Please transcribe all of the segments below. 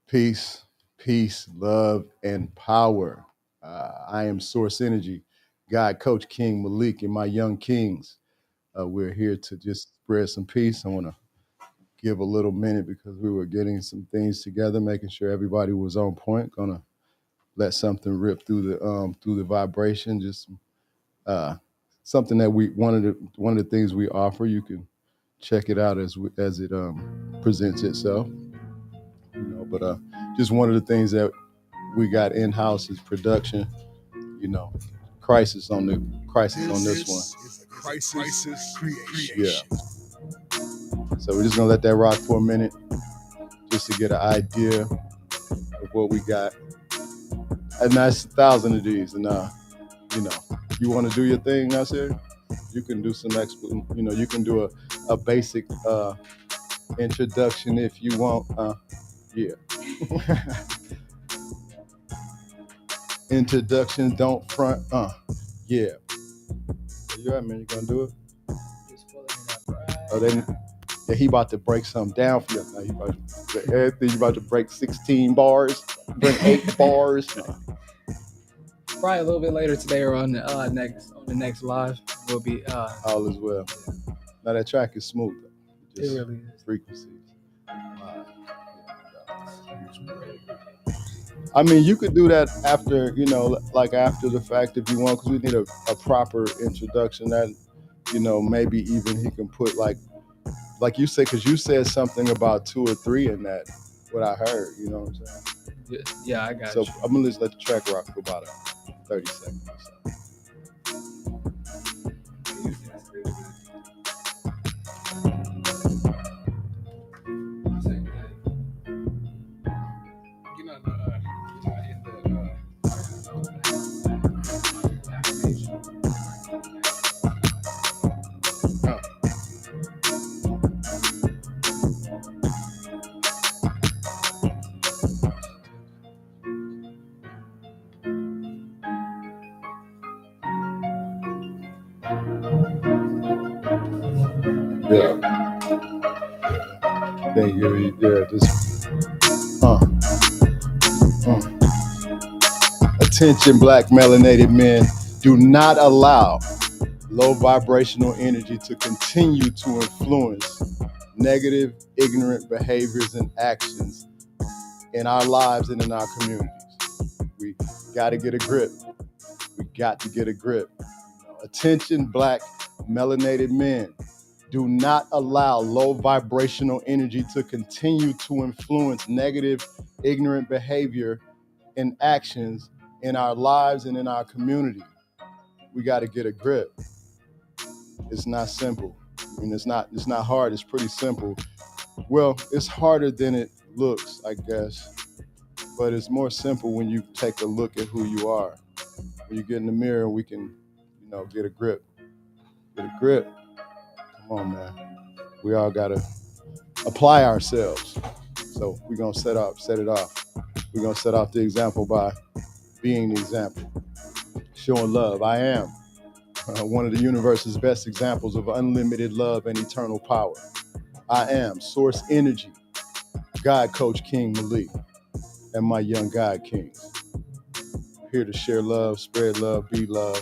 Peace, peace, love, and power. I am Source Energy, God Coach King Malik, and my young kings. We're here to just spread some peace. I want to give a little minute because we were getting some things together, making sure everybody was on point. Gonna let something rip through the vibration. Just uh, something that we one of the things we offer. You can check it out as it presents itself. But just one of the things that we got in house is production. You know, crisis on this one. Is a crisis creation. Yeah. So we're just gonna let that rock for a minute, just to get an idea of what we got. And that's 1,000 of these. And you want to do your thing, Nasir? You can do some you can do a basic introduction if you want. Yeah. Introduction, don't front. Yeah. You right, man? You gonna do it? Oh, then he about to break something down for you. Everything you about to break 16 bars, bring 8 bars. Probably a little bit later today or on the next live will be all is well. Now that track is smooth. It really is. Frequencies. I mean, you could do that after, like after the fact if you want, because we need a proper introduction that, maybe even he can put like you said, because you said something about 2 or 3 in that, what I heard, you know what I'm saying? Yeah, I got so you. I'm going to just let the track rock for about 30 seconds. Yeah. Thank you. Yeah, just Attention, black melanated men. Do not allow low vibrational energy to continue to influence negative, ignorant behaviors and actions in our lives and in our communities. We got to get a grip. We got to get a grip. Attention, black melanated men. Do not allow low vibrational energy to continue to influence negative, ignorant behavior and actions in our lives and in our community. We got to get a grip. It's not simple. I mean, it's not hard. It's pretty simple. Well, it's harder than it looks, I guess, but it's more simple when you take a look at who you are. When you get in the mirror, we can, get a grip. Get a grip. Come on, man. We all got to apply ourselves. So we're going to set it off. We're going to set off the example by being the example. Showing love. I am one of the universe's best examples of unlimited love and eternal power. I am Source Energy, God Coach King Malik, and my young God Kings. Here to share love, spread love, be love,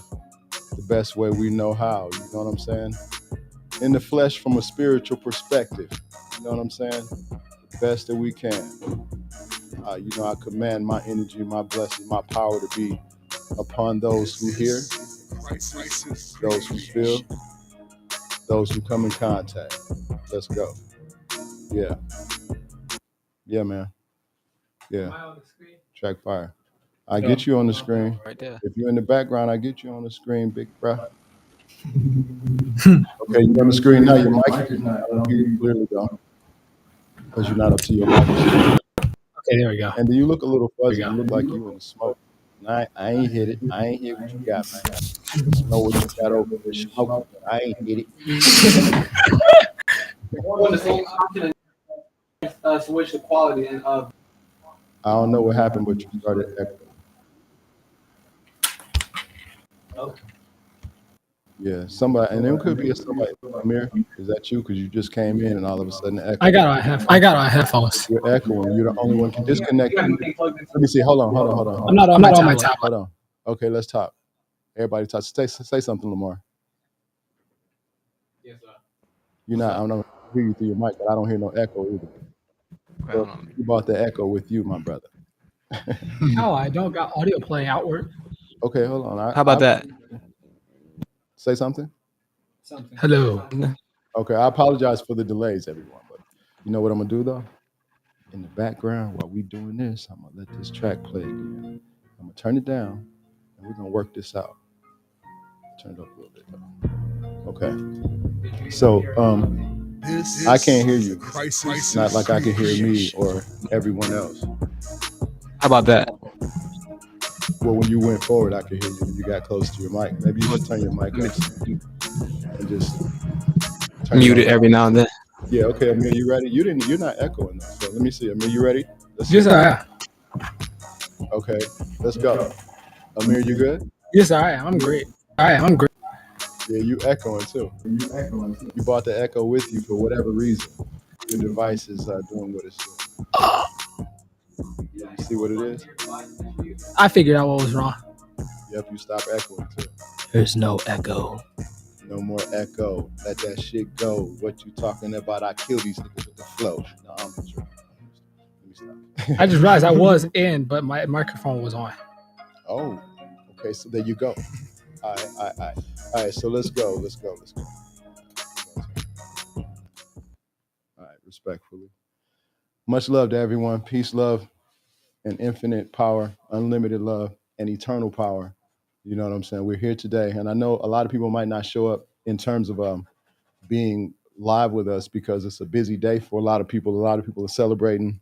the best way we know how. You know what I'm saying? In the flesh from a spiritual perspective. You know what I'm saying? The best that we can. I command my energy, my blessing, my power to be upon those who hear, those who feel, those who come in contact. Let's go. Yeah. Yeah, man. Yeah. Am I on the screen? Track fire. I get you on the screen. Right there. If you're in the background, I get you on the screen, big bro. Okay, you're on the screen now. Your mic is not. I don't hear you clearly, though, because you're not up to your mic. Okay, there we go. And you look a little fuzzy. You look like you in the smoke. I ain't hit it. I ain't hit what you got, man. I know what you got over there smoking, but I ain't hit it. On the same option and switch the quality and I don't know what happened, but you started echoing. Okay. Yeah, somebody, and it could be a somebody. Amir, is that you? Because you just came in and all of a sudden I echo. got on headphones. I got on headphones. You're echoing. You're the only one can disconnect. You got anything plugged into Let me see. Hold on. Hold on. Hold on. I'm Hold on. not on my tablet. Hold on. Okay, let's talk. Everybody talk. Say something, Lamar. Yes, sir. You're not. I don't hear you through your mic, but I don't hear no echo either. So you brought the echo with you, my brother. Oh, I don't got audio playing outward. Okay, hold on. How about that? Say something. Hello. Okay, I apologize for the delays, everyone. But you know what I'm gonna do though? In the background, while we doing this, I'm gonna let this track play again. I'm gonna turn it down, and we're gonna work this out. Turn it up a little bit though. Okay. So This I can't hear is you. a crisis. Not like I can hear me or everyone else. How about that? Well, when you went forward, I could hear you when you got close to your mic. Maybe you should turn your mic up and just turn Mute it on. every now and then. Yeah, okay, Amir, you ready? You're not echoing though. So let me see. Amir, you ready? Let's see. Yes, I am. Okay, let's go. Amir, you good? Yes, I am. I'm great. I'm great. Yeah, you echoing too. You brought the echo with you for whatever reason. Your device is doing what it's doing. You see what it is? I figured out what was wrong. Yep, you stop echoing too. There's no echo. No more echo. Let that shit go. What you talking about? I kill these niggas with the flow. No, I'm not sure. Let me stop. I just realized I was in, but my microphone was on. Oh, okay. So there you go. All right. So let's go. All right. Respectfully. Much love to everyone. Peace, love, and infinite power, unlimited love, and eternal power. You know what I'm saying? We're here today, and I know a lot of people might not show up in terms of being live with us because it's a busy day for a lot of people. A lot of people are celebrating.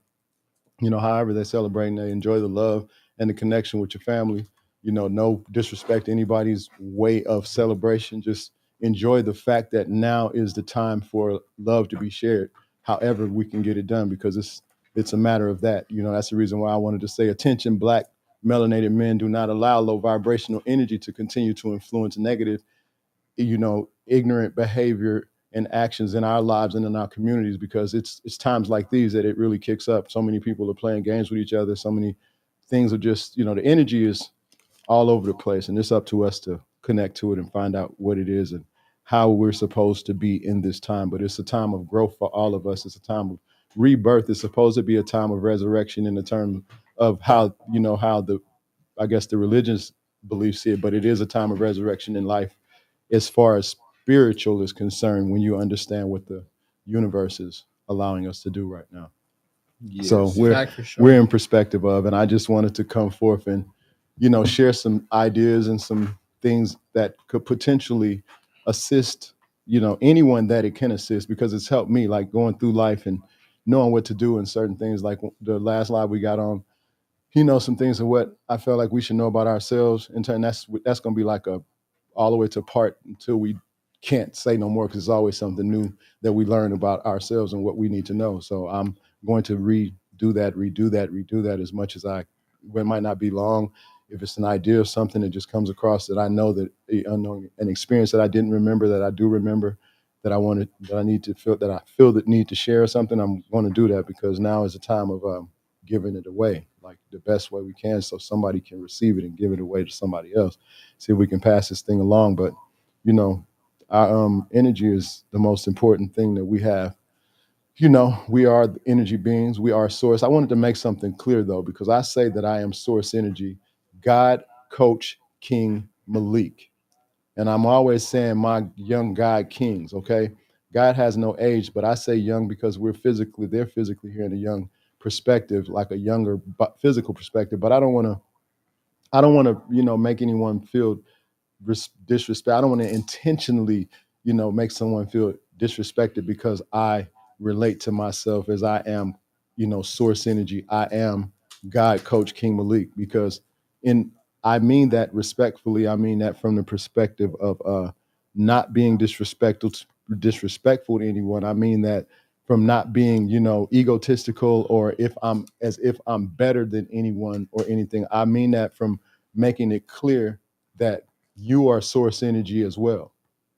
You know, however they're celebrating, they enjoy the love and the connection with your family. You know, no disrespect to anybody's way of celebration. Just enjoy the fact that now is the time for love to be shared. However, we can get it done because it's a matter of that. You know, that's the reason why I wanted to say, attention, Black melanated men, do not allow low vibrational energy to continue to influence negative, ignorant behavior and actions in our lives and in our communities, because it's times like these that it really kicks up. So many people are playing games with each other. So many things are just, the energy is all over the place, and it's up to us to connect to it and find out what it is and how we're supposed to be in this time. But it's a time of growth for all of us. It's a time of rebirth. It's supposed to be a time of resurrection in the term of how the, I guess, the religious beliefs it, but it is a time of resurrection in life as far as spiritual is concerned, when you understand what the universe is allowing us to do right now. Yes. So we're in perspective of, and I just wanted to come forth and, share some ideas and some things that could potentially assist, anyone that it can assist, because it's helped me, like going through life and knowing what to do in certain things. Like the last live we got on, some things of what I felt like we should know about ourselves. And that's going to be like a all the way to part until we can't say no more, because it's always something new that we learn about ourselves and what we need to know. So I'm going to redo that as much as it might not be long. If it's an idea of something that just comes across that I know that an experience that I didn't remember, that I do remember, that I need to feel, that I feel the need to share something, I'm going to do that, because now is the time of giving it away, like the best way we can, so somebody can receive it and give it away to somebody else. See if we can pass this thing along. But our energy is the most important thing that we have. We are the energy beings. We are source. I wanted to make something clear though, because I say that I am source energy, God, Coach, King Malik. And I'm always saying my young God kings, okay? God has no age, but I say young because they're physically here in a young perspective, like a younger physical perspective. But I don't want to, make anyone feel disrespect. I don't want to intentionally, make someone feel disrespected because I relate to myself as I am, source energy. I am God, Coach, King Malik, because I mean that respectfully. I mean that from the perspective of not being disrespectful to anyone. I mean that from not being, egotistical, or if I'm better than anyone or anything. I mean that from making it clear that you are source energy as well.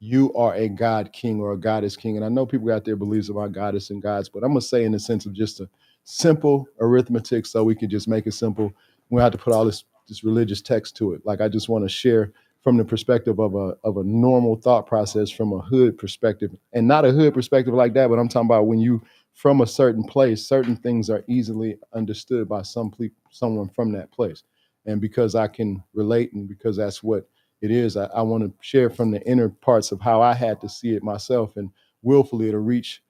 you are a God king or a goddess king. And I know people out there believes about goddess and gods, but I'm gonna say in the sense of just a simple arithmetic, so we can just make it simple. We don't have to put all this religious text to it. Like, I just want to share from the perspective of a normal thought process, from a hood perspective, and not a hood perspective like that, but I'm talking about when you from a certain place, certain things are easily understood by someone from that place. And because I can relate, and because that's what it is, I want to share from the inner parts of how I had to see it myself, and willfully it'll reach,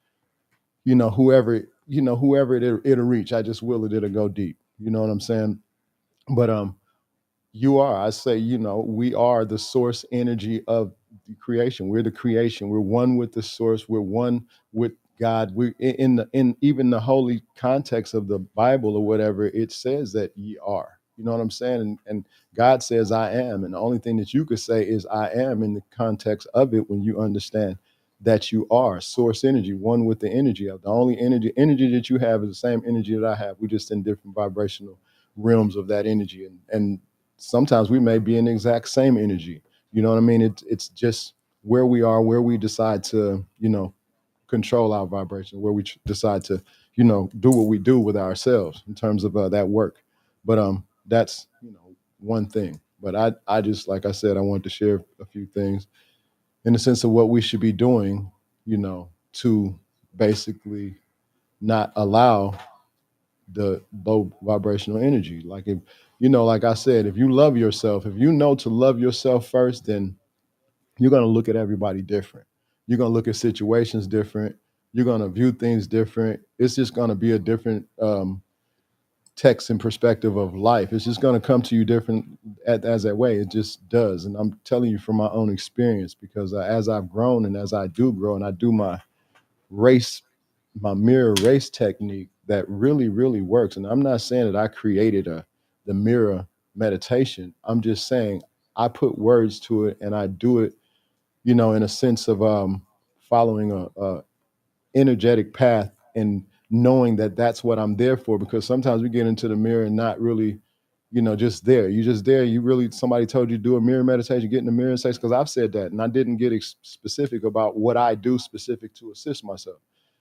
whoever it'll reach. I just will it, it'll go deep. You know what I'm saying? But I say, we are the source energy of the creation. We're the creation. We're one with the source. We're one with God. We in even the holy context of the Bible or whatever, it says that ye are. You know what I'm saying? And God says I am. And the only thing that you could say is I am in the context of it, when you understand that you are source energy, one with the energy of the only energy that you have is the same energy that I have. We're just in different vibrational realms of that energy. And sometimes we may be in the exact same energy. You know what I mean? It's just where we are, where we decide to, control our vibration, where we decide to, do what we do with ourselves in terms of that work. But that's one thing. But I just, like I said, I wanted to share a few things in the sense of what we should be doing, to basically not allow the low vibrational energy. Like, if like I said, if you love yourself, if you know to love yourself first, then you're going to look at everybody different. You're going to look at situations different. You're going to view things different. It's just going to be a different text and perspective of life. It's just going to come to you different as that way. It just does. And I'm telling you from my own experience, because as I've grown and as I do grow and I do race my mirror race technique, that really, really works. And I'm not saying that I created the mirror meditation. I'm just saying I put words to it, and I do it, in a sense of following a energetic path, and knowing that that's what I'm there for. Because sometimes we get into the mirror and not really, just there. You're just there. You really, somebody told you to do a mirror meditation, get in the mirror and say, because I've said that, and I didn't get specific about what I do specific to assist myself.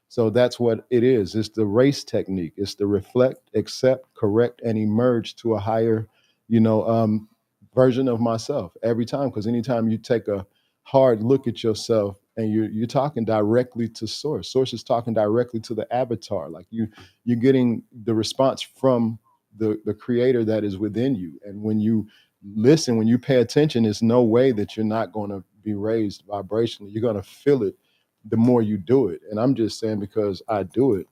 So that's what it is. It's the race technique. It's the reflect, accept, correct, and emerge to a higher, you know, version of myself every time. Because anytime you take a hard look at yourself, and you're talking directly to source. Source is talking directly to the avatar. Like, you're getting the response from the creator that is within you. And when you listen, when you pay attention, there's no way that you're not going to be raised vibrationally. You're going to feel it the more you do it. And I'm just saying, because I do it,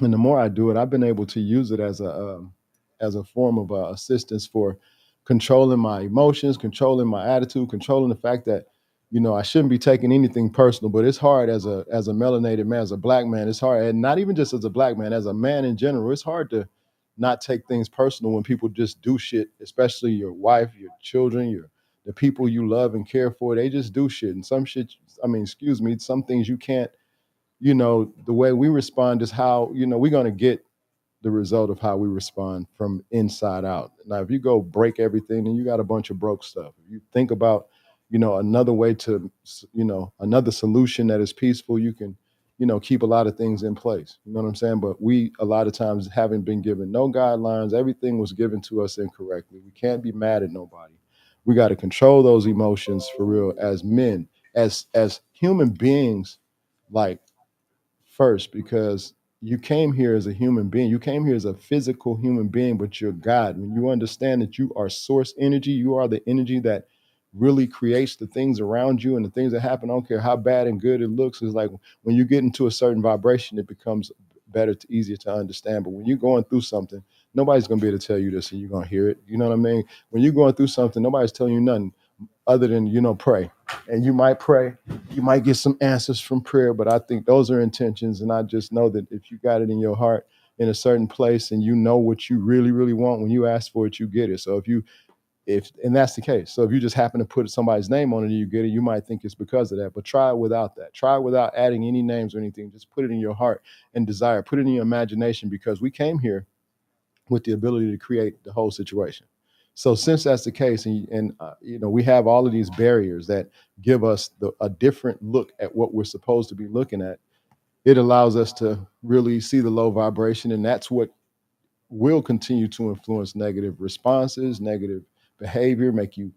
and the more I do it, I've been able to use it as a form of assistance for controlling my emotions, controlling my attitude, controlling the fact that, I shouldn't be taking anything personal. But it's hard as a melanated man, as a black man. It's hard, and not even just as a black man, as a man in general. It's hard to not take things personal when people just do shit, especially your wife, your children, the people you love and care for. They just do shit, and some shit. I mean, excuse me, some things you can't. The way we respond is how, we're going to get the result of how we respond from inside out. Now, if you go break everything, then you got a bunch of broke stuff. If you think about, another way to, another solution that is peaceful, you can, keep a lot of things in place. You know what I'm saying? But we, a lot of times, haven't been given no guidelines. Everything was given to us incorrectly. We can't be mad at nobody. We got to control those emotions for real as men, as human beings, like, first, because you came here as a human being. You came here as a physical human being, but you're God. When you understand that you are source energy, you are the energy that really creates the things around you and the things that happen. I don't care how bad and good it looks. It's like when you get into a certain vibration, it becomes better, easier to understand. But when you're going through something, nobody's going to be able to tell you this, and you're going to hear it. You know what I mean? When you're going through something, nobody's telling you nothing other than, pray. And you might pray, you might get some answers from prayer, but I think those are intentions. And I just know that if you got it in your heart in a certain place, and you know what you really, really want, when you ask for it, you get it. So and that's the case. So if you just happen to put somebody's name on it and you get it, you might think it's because of that. But try it without that. Try it without adding any names or anything. Just put it in your heart and desire. Put it in your imagination, because we came here with the ability to create the whole situation. So since that's the case, and we have all of these barriers that give us a different look at what we're supposed to be looking at, it allows us to really see the low vibration, and that's what will continue to influence negative responses, negative behavior, make you,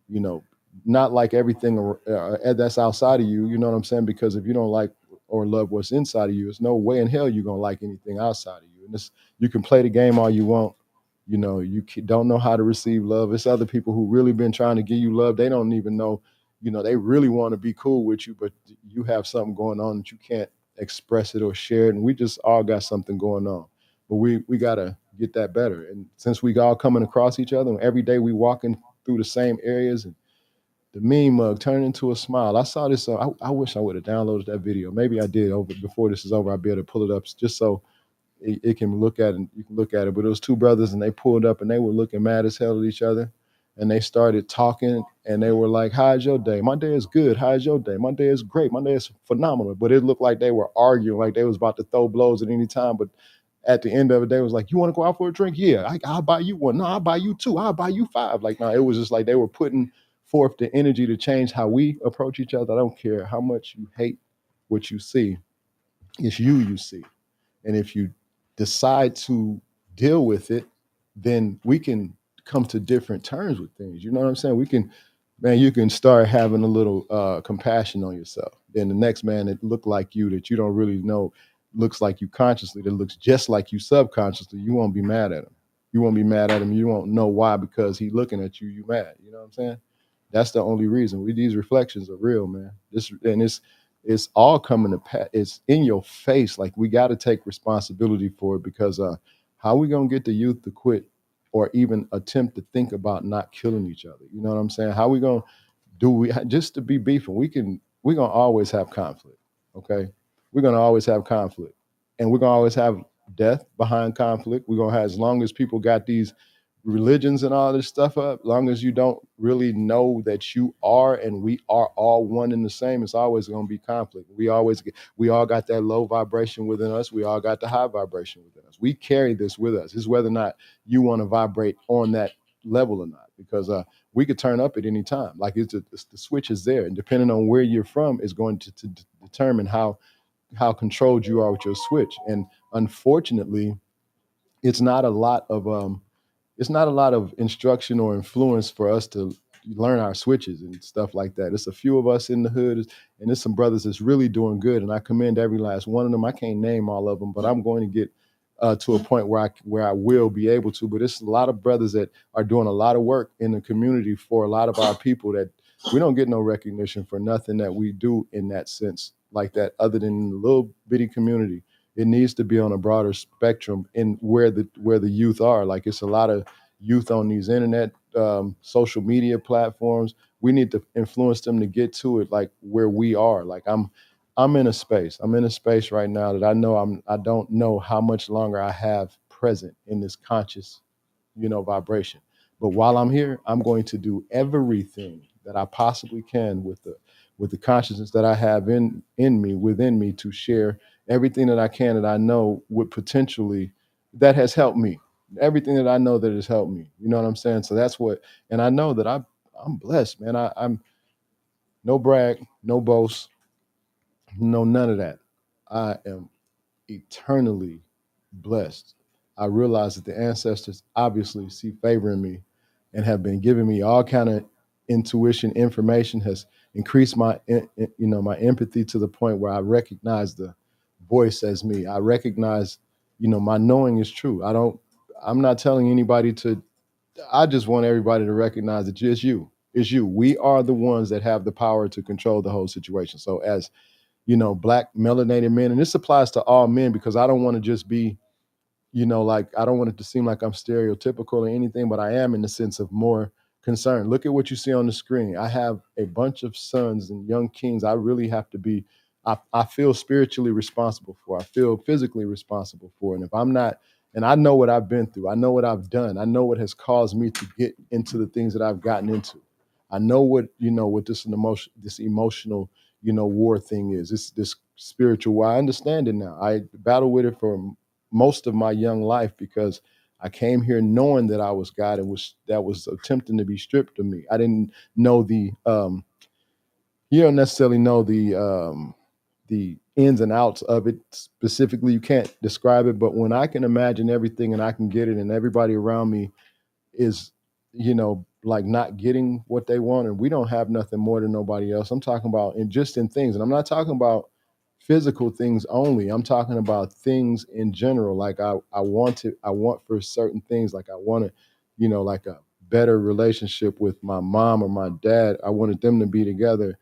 you know, not like everything that's outside of you. You know what I'm saying? Because if you don't like or love what's inside of you, there's no way in hell you're gonna like anything outside of you. And you can play the game all you want. Don't know how to receive love. It's other people who really been trying to give you love. They don't even know. They really want to be cool with you, but you have something going on that you can't express it or share it. And we just all got something going on, but we gotta get that better. And since we all coming across each other, and every day we walking through the same areas, and the meme mug turned into a smile. I saw this. I wish I would have downloaded that video. Maybe I did over before this is over. I'll be able to pull it up just so it can look at it. You can look at it. But it was two brothers, and they pulled up, and they were looking mad as hell at each other, and they started talking, and they were like, "How's your day? My day is good. How's your day? My day is great. My day is phenomenal." But it looked like they were arguing, like they was about to throw blows at any time. But at the end of the day, it was like, "You want to go out for a drink? Yeah, I'll buy you one. No, I'll buy you two. I'll buy you five." Like, no, it was just like they were putting forth the energy to change how we approach each other. I don't care how much you hate what you see. It's you see. And if you decide to deal with it, then we can come to different terms with things. You know what I'm saying? You can start having a little compassion on yourself. Then the next man that look like you, that you don't really know, looks like you consciously, that looks just like you subconsciously, you won't be mad at him. You won't be mad at him. You won't know why, because he looking at you, you mad. You know what I'm saying? That's the only reason. These reflections are real, man. It's all coming to pass. It's in your face. Like, we got to take responsibility for it, because how we gonna get the youth to quit or even attempt to think about not killing each other? You know what I'm saying? How we gonna do we just to be beefing? We're gonna always have conflict. Okay, we're gonna always have conflict, and we're gonna always have death behind conflict. We're gonna have, as long as people got these religions and all this stuff up, long as you don't really know that you are and we are all one and the same, it's always going to be conflict. We all got that low vibration within us. We all got the high vibration within us. We carry this with us. It's whether or not you want to vibrate on that level or not, because we could turn up at any time. Like, the switch is there, and depending on where you're from is going to determine how controlled you are with your switch. And unfortunately, it's not a lot of instruction or influence for us to learn our switches and stuff like that. It's a few of us in the hood, and there's some brothers that's really doing good, and I commend every last one of them. I can't name all of them, but I'm going to get to a point where I will be able to. But it's a lot of brothers that are doing a lot of work in the community for a lot of our people that we don't get no recognition for nothing that we do in that sense like that, other than the little bitty community. It needs to be on a broader spectrum in where the youth are. Like, it's a lot of youth on these internet, social media platforms. We need to influence them to get to it, like where we are. Like, I'm in a space. I'm in a space right now that I don't know how much longer I have present in this conscious, vibration. But while I'm here, I'm going to do everything that I possibly can with the consciousness that I have within me, to share everything that I can, that I know would potentially, that has helped me. Everything that I know that has helped me. You know what I'm saying? So that's what, and I know that I'm blessed, man. I'm no brag, no boast, no none of that. I am eternally blessed. I realize that the ancestors obviously see favor in me and have been giving me all kind of intuition, information, has increased my empathy to the point where I recognize the voice as me. I recognize, my knowing is true. I'm not telling anybody to, I just want everybody to recognize that it's you. It's you. We are the ones that have the power to control the whole situation. So as Black melanated men, and this applies to all men, because I don't want to just be, like, I don't want it to seem like I'm stereotypical or anything, but I am, in the sense of more concern. Look at what you see on the screen. I have a bunch of sons and young kings. I really have to be, I feel spiritually responsible for. I feel physically responsible for. And if I'm not, and I know what I've been through, I know what I've done, I know what has caused me to get into the things that I've gotten into. I know what, what this emotional, war thing is. This spiritual war. I understand it now. I battled with it for most of my young life, because I came here knowing that I was God and that was attempting to be stripped of me. I didn't know you don't necessarily know the ins and outs of it specifically. You can't describe it, but when I can imagine everything and I can get it, and everybody around me is, like not getting what they want, and we don't have nothing more than nobody else. I'm talking about in things, and I'm not talking about physical things only. I'm talking about things in general. Like I want for certain things, like I wanted, like a better relationship with my mom or my dad. I wanted them to be together.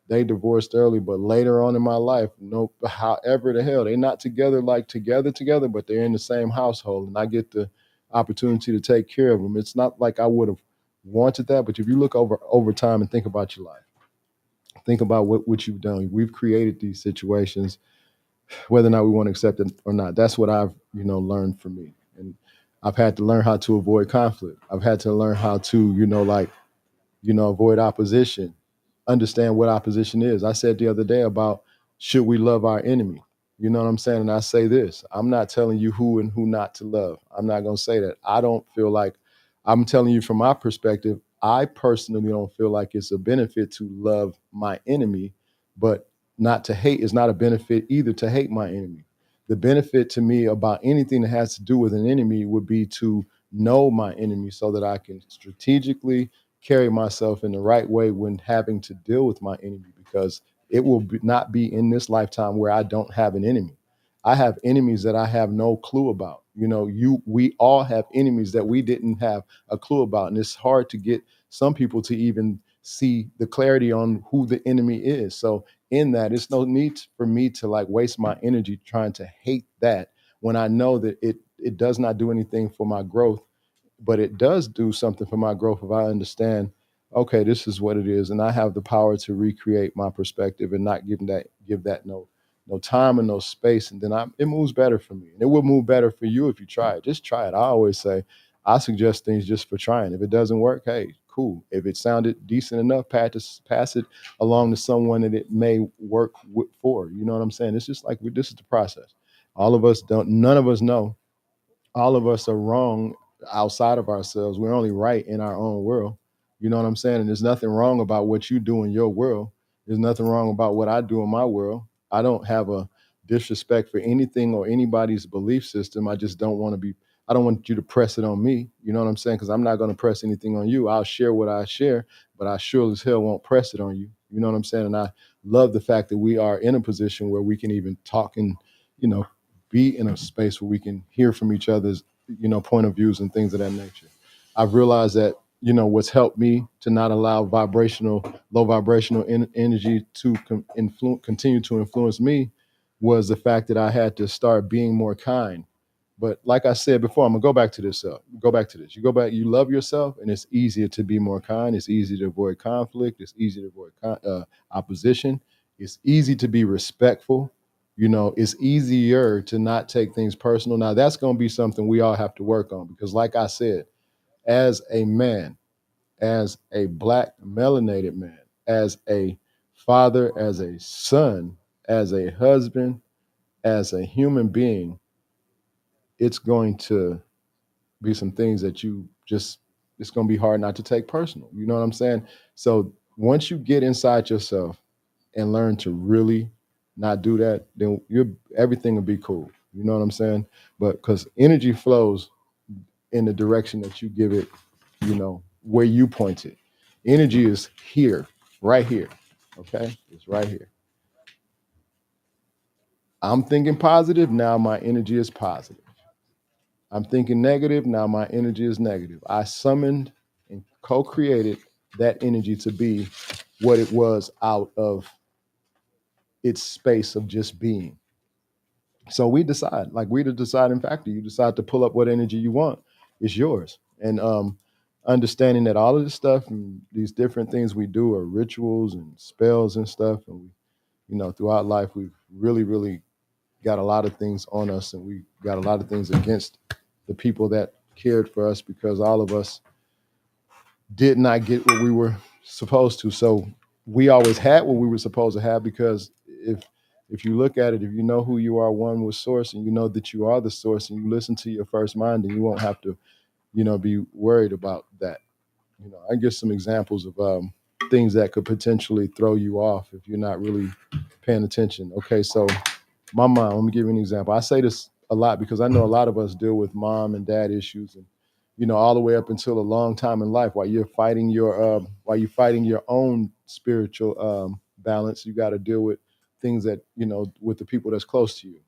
They divorced early, but later on in my life, no, however the hell, they're not together, like together, but they're in the same household, and I get the opportunity to take care of them. It's not like I would have wanted that, but if you look over time and think about your life, think about what you've done. We've created these situations, whether or not we want to accept it or not. That's what I've learned from me, and I've had to learn how to avoid conflict. I've had to learn how to avoid opposition, understand what opposition is. I said the other day about should we love our enemy? You know what I'm saying? And I say this, I'm not telling you who and who not to love. I'm not going to say that. I don't feel like, I'm telling you from my perspective, I personally don't feel like it's a benefit to love my enemy, but not to hate is not a benefit either to hate my enemy. The benefit to me about anything that has to do with an enemy would be to know my enemy so that I can strategically carry myself in the right way when having to deal with my enemy, because it will not be in this lifetime where I don't have an enemy. I have enemies that I have no clue about. We all have enemies that we didn't have a clue about, and it's hard to get some people to even see the clarity on who the enemy is. So in that, it's no need for me to like waste my energy trying to hate that when I know that it does not do anything for my growth, but it does do something for my growth if I understand, okay, this is what it is, and I have the power to recreate my perspective and not give that no time and no space, and then it moves better for me, and it will move better for you if you try it. Just try it. I always say, I suggest things just for trying. If it doesn't work, hey, cool. If it sounded decent enough, pass it along to someone that it may work for. You know what I'm saying? It's just like this is the process. All of us don't. None of us know, all of us are wrong outside of ourselves. We're only right in our own world. You know what I'm saying? And there's nothing wrong about what you do in your world. There's nothing wrong about what I do in my world. I don't have a disrespect for anything or anybody's belief system. I just don't want to be, I don't want you to press it on me. You know what I'm saying? Because I'm not going to press anything on you. I'll share what I share, but I sure as hell won't press it on you. You know what I'm saying? And I love the fact that we are in a position where we can even talk and, you know, be in a space where we can hear from each other's point of views and things of that nature. I've realized that what's helped me to not allow low vibrational energy to continue to influence me was the fact that I had to start being more kind. But like I said before, I'm gonna go back to this. Go back to this. You go back. You love yourself, and it's easier to be more kind. It's easy to avoid conflict. It's easy to avoid opposition. It's easy to be respectful. It's easier to not take things personal. Now, that's going to be something we all have to work on because, like I said, as a man, as a Black melanated man, as a father, as a son, as a husband, as a human being, it's going to be some things that it's going to be hard not to take personal. You know what I'm saying? So once you get inside yourself and learn to really not do that, then everything will be cool. You know what I'm saying? But because energy flows in the direction that you give it, where you point it. Energy is here, right here. Okay? It's right here. I'm thinking positive, now my energy is positive. I'm thinking negative, now my energy is negative. I summoned and co-created that energy to be what it was out of its space of just being. So we decide, like we the deciding factor. You decide to pull up what energy you want. It's yours. And understanding that all of this stuff and these different things we do are rituals and spells and stuff. And we, throughout life, we've really, really got a lot of things on us, and we got a lot of things against the people that cared for us because all of us did not get what we were supposed to. So we always had what we were supposed to have because if If you look at it, if you know who you are, one with source, and you know that you are the source, and you listen to your first mind, then you won't have to, be worried about that. I give some examples of things that could potentially throw you off if you're not really paying attention. Okay, so my mom, let me give you an example. I say this a lot because I know a lot of us deal with mom and dad issues, and all the way up until a long time in life while you're fighting your own spiritual balance. You got to deal with things that with the people that's close to you.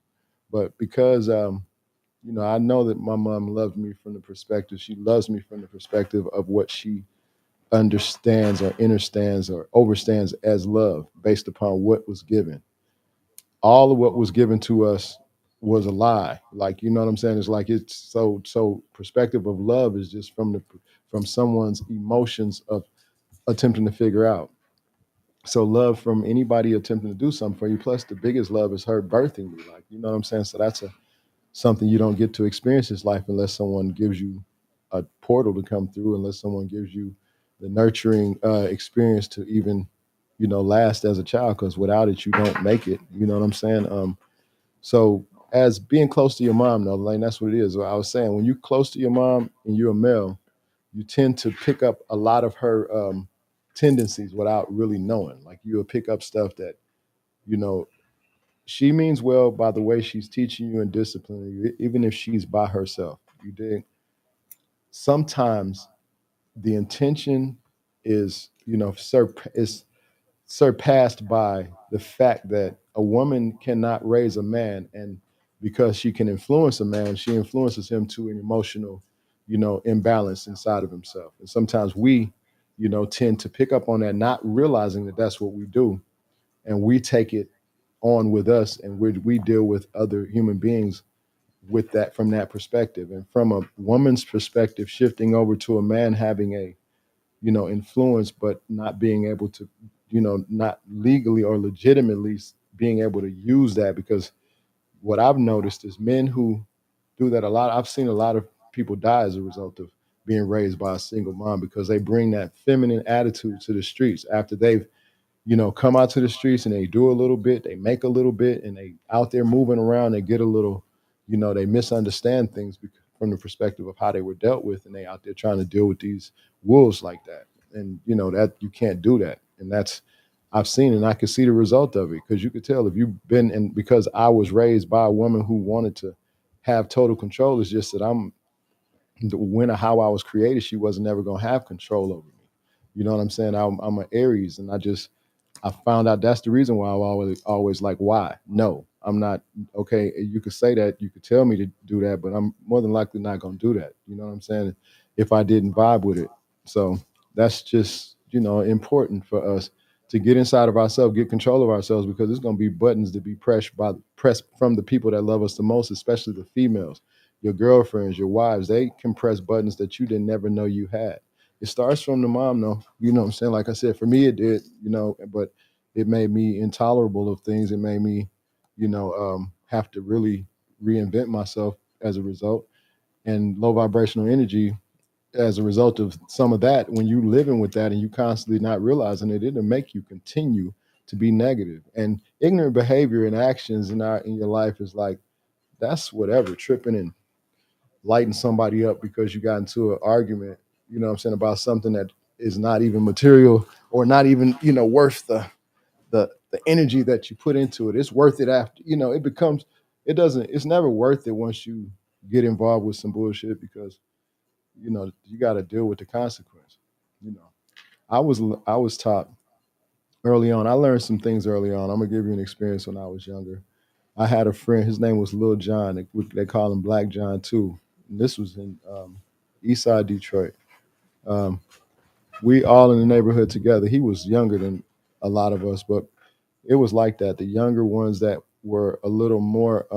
But because I know that my mom loves me from the perspective, she loves me from the perspective of what she understands or understands or overstands as love based upon what was given. All of what was given to us was a lie. Like, you know what I'm saying? It's like, it's so perspective of love is just from someone's emotions of attempting to figure out. So love from anybody attempting to do something for you. Plus the biggest love is her birthing me. Like, you know what I'm saying? So that's something you don't get to experience this life unless someone gives you a portal to come through, unless someone gives you the nurturing experience to even last as a child, because without it you don't make it. You know what I'm saying? So as being close to your mom, though, like that's what it is. What I was saying, when you're close to your mom and you're a male, you tend to pick up a lot of her tendencies without really knowing. Like you'll pick up stuff that you know she means well by the way she's teaching you and disciplining you, even if she's by herself. You dig? Sometimes the intention is, is surpassed by the fact that a woman cannot raise a man, and because she can influence a man, she influences him to an emotional, imbalance inside of himself. And sometimes we, tend to pick up on that, not realizing that that's what we do, and we take it on with us, and we deal with other human beings with that from that perspective. And from a woman's perspective, shifting over to a man having a influence, but not being able to, not legally or legitimately being able to use that. Because what I've noticed is men who do that a lot, I've seen a lot of people die as a result of being raised by a single mom, because they bring that feminine attitude to the streets after they've come out to the streets and they do a little bit, they make a little bit, and they out there moving around, they get a little, they misunderstand things from the perspective of how they were dealt with, and they out there trying to deal with these wolves like that. And that you can't do that. And that's, I've seen, and I could see the result of it, because you could tell if you've been, and because I was raised by a woman who wanted to have total control, it's just that when or how I was created, she wasn't never going to have control over me. You know what I'm saying? I'm an Aries, and I found out that's the reason why I always like, why? No, I'm not. Okay, you could say that, you could tell me to do that, but I'm more than likely not going to do that. You know what I'm saying? If I didn't vibe with it. So that's just, important for us to get inside of ourselves, get control of ourselves, because it's going to be buttons to be pressed from the people that love us the most, especially the females, your girlfriends, your wives. They can press buttons that you didn't never know you had. It starts from the mom, though. You know what I'm saying? Like I said, for me, it did, but it made me intolerable of things. It made me, have to really reinvent myself as a result. And low vibrational energy, as a result of some of that, when you living with that and you constantly not realizing it, it'll make you continue to be negative. And ignorant behavior and actions in your life is like, that's whatever, tripping and lighting somebody up because you got into an argument, what I'm saying, about something that is not even material, or not even, worth the energy that you put into it. It's worth it after, it's never worth it once you get involved with some bullshit, because, you got to deal with the consequence. You know, I was taught early on. I learned some things early on. I'm gonna give you an experience when I was younger. I had a friend. His name was Lil John. They call him Black John too. And this was in East Side Detroit. Um, we all in the neighborhood together. He was younger than a lot of us, but it was like that. The younger ones that were a little more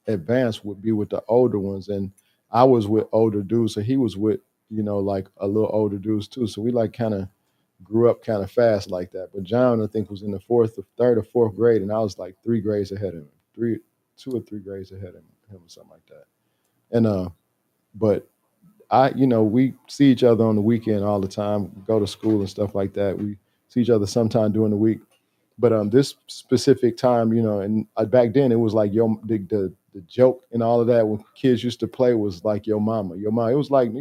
advanced would be with the older ones, and I was with older dudes, so he was with like a little older dudes too. So we like kind of grew up kind of fast like that. But John, I think, was in the third or fourth grade, and I was like 3 grades ahead of him, 2 or 3 grades ahead of him, or something like that. And but we see each other on the weekend all the time, go to school and stuff like that. We see each other sometime during the week. But this specific time, and back then it was like the joke and all of that when kids used to play was like your mama, your mom. It was like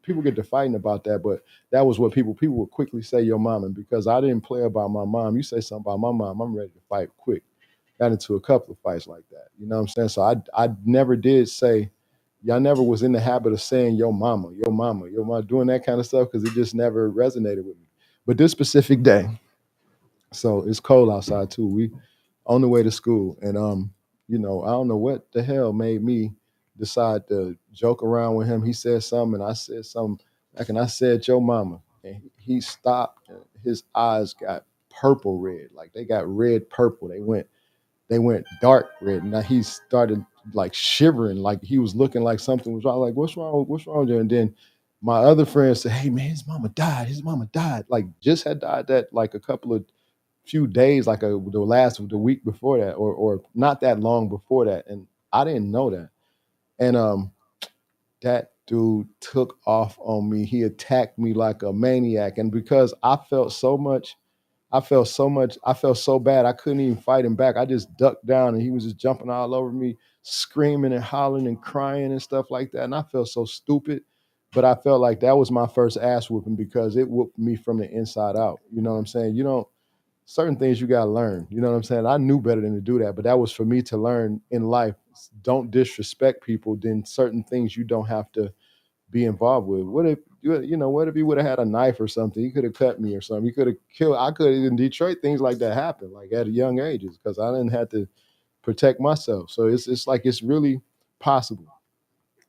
people get to fighting about that, but that was what people would quickly say your mama. And because I didn't play about my mom, you say something about my mom, I'm ready to fight quick. Got into a couple of fights like that. You know what I'm saying? So I never did say, y'all never was in the habit of saying your mama, your mama, your mama, doing that kind of stuff because it just never resonated with me. But this specific day, so it's cold outside too. We on the way to school, and I don't know what the hell made me decide to joke around with him. He said something, and I said something back, and I said your mama, and he stopped. And his eyes got purple red, like they got red purple. They went dark red. Now he started like shivering, like he was looking like something was wrong. Like, what's wrong? What's wrong there? And then my other friend said, "Hey man, his mama died. His mama died. Like just had died that like a couple of few days, like the week before that, or not that long before that." And I didn't know that. And that dude took off on me. He attacked me like a maniac. And because I felt so bad. I couldn't even fight him back. I just ducked down and he was just jumping all over me, screaming and hollering and crying and stuff like that. And I felt so stupid. But I felt like that was my first ass whooping because it whooped me from the inside out. You know what I'm saying? You don't certain things you gotta learn. You know what I'm saying? I knew better than to do that, but that was for me to learn in life. Don't disrespect people. Then certain things you don't have to be involved with. What if what if he would have had a knife or something? He could have cut me or something. He could have killed. I could in Detroit things like that happen, like at a young ages, because I didn't have to protect myself. So it's like it's really possible.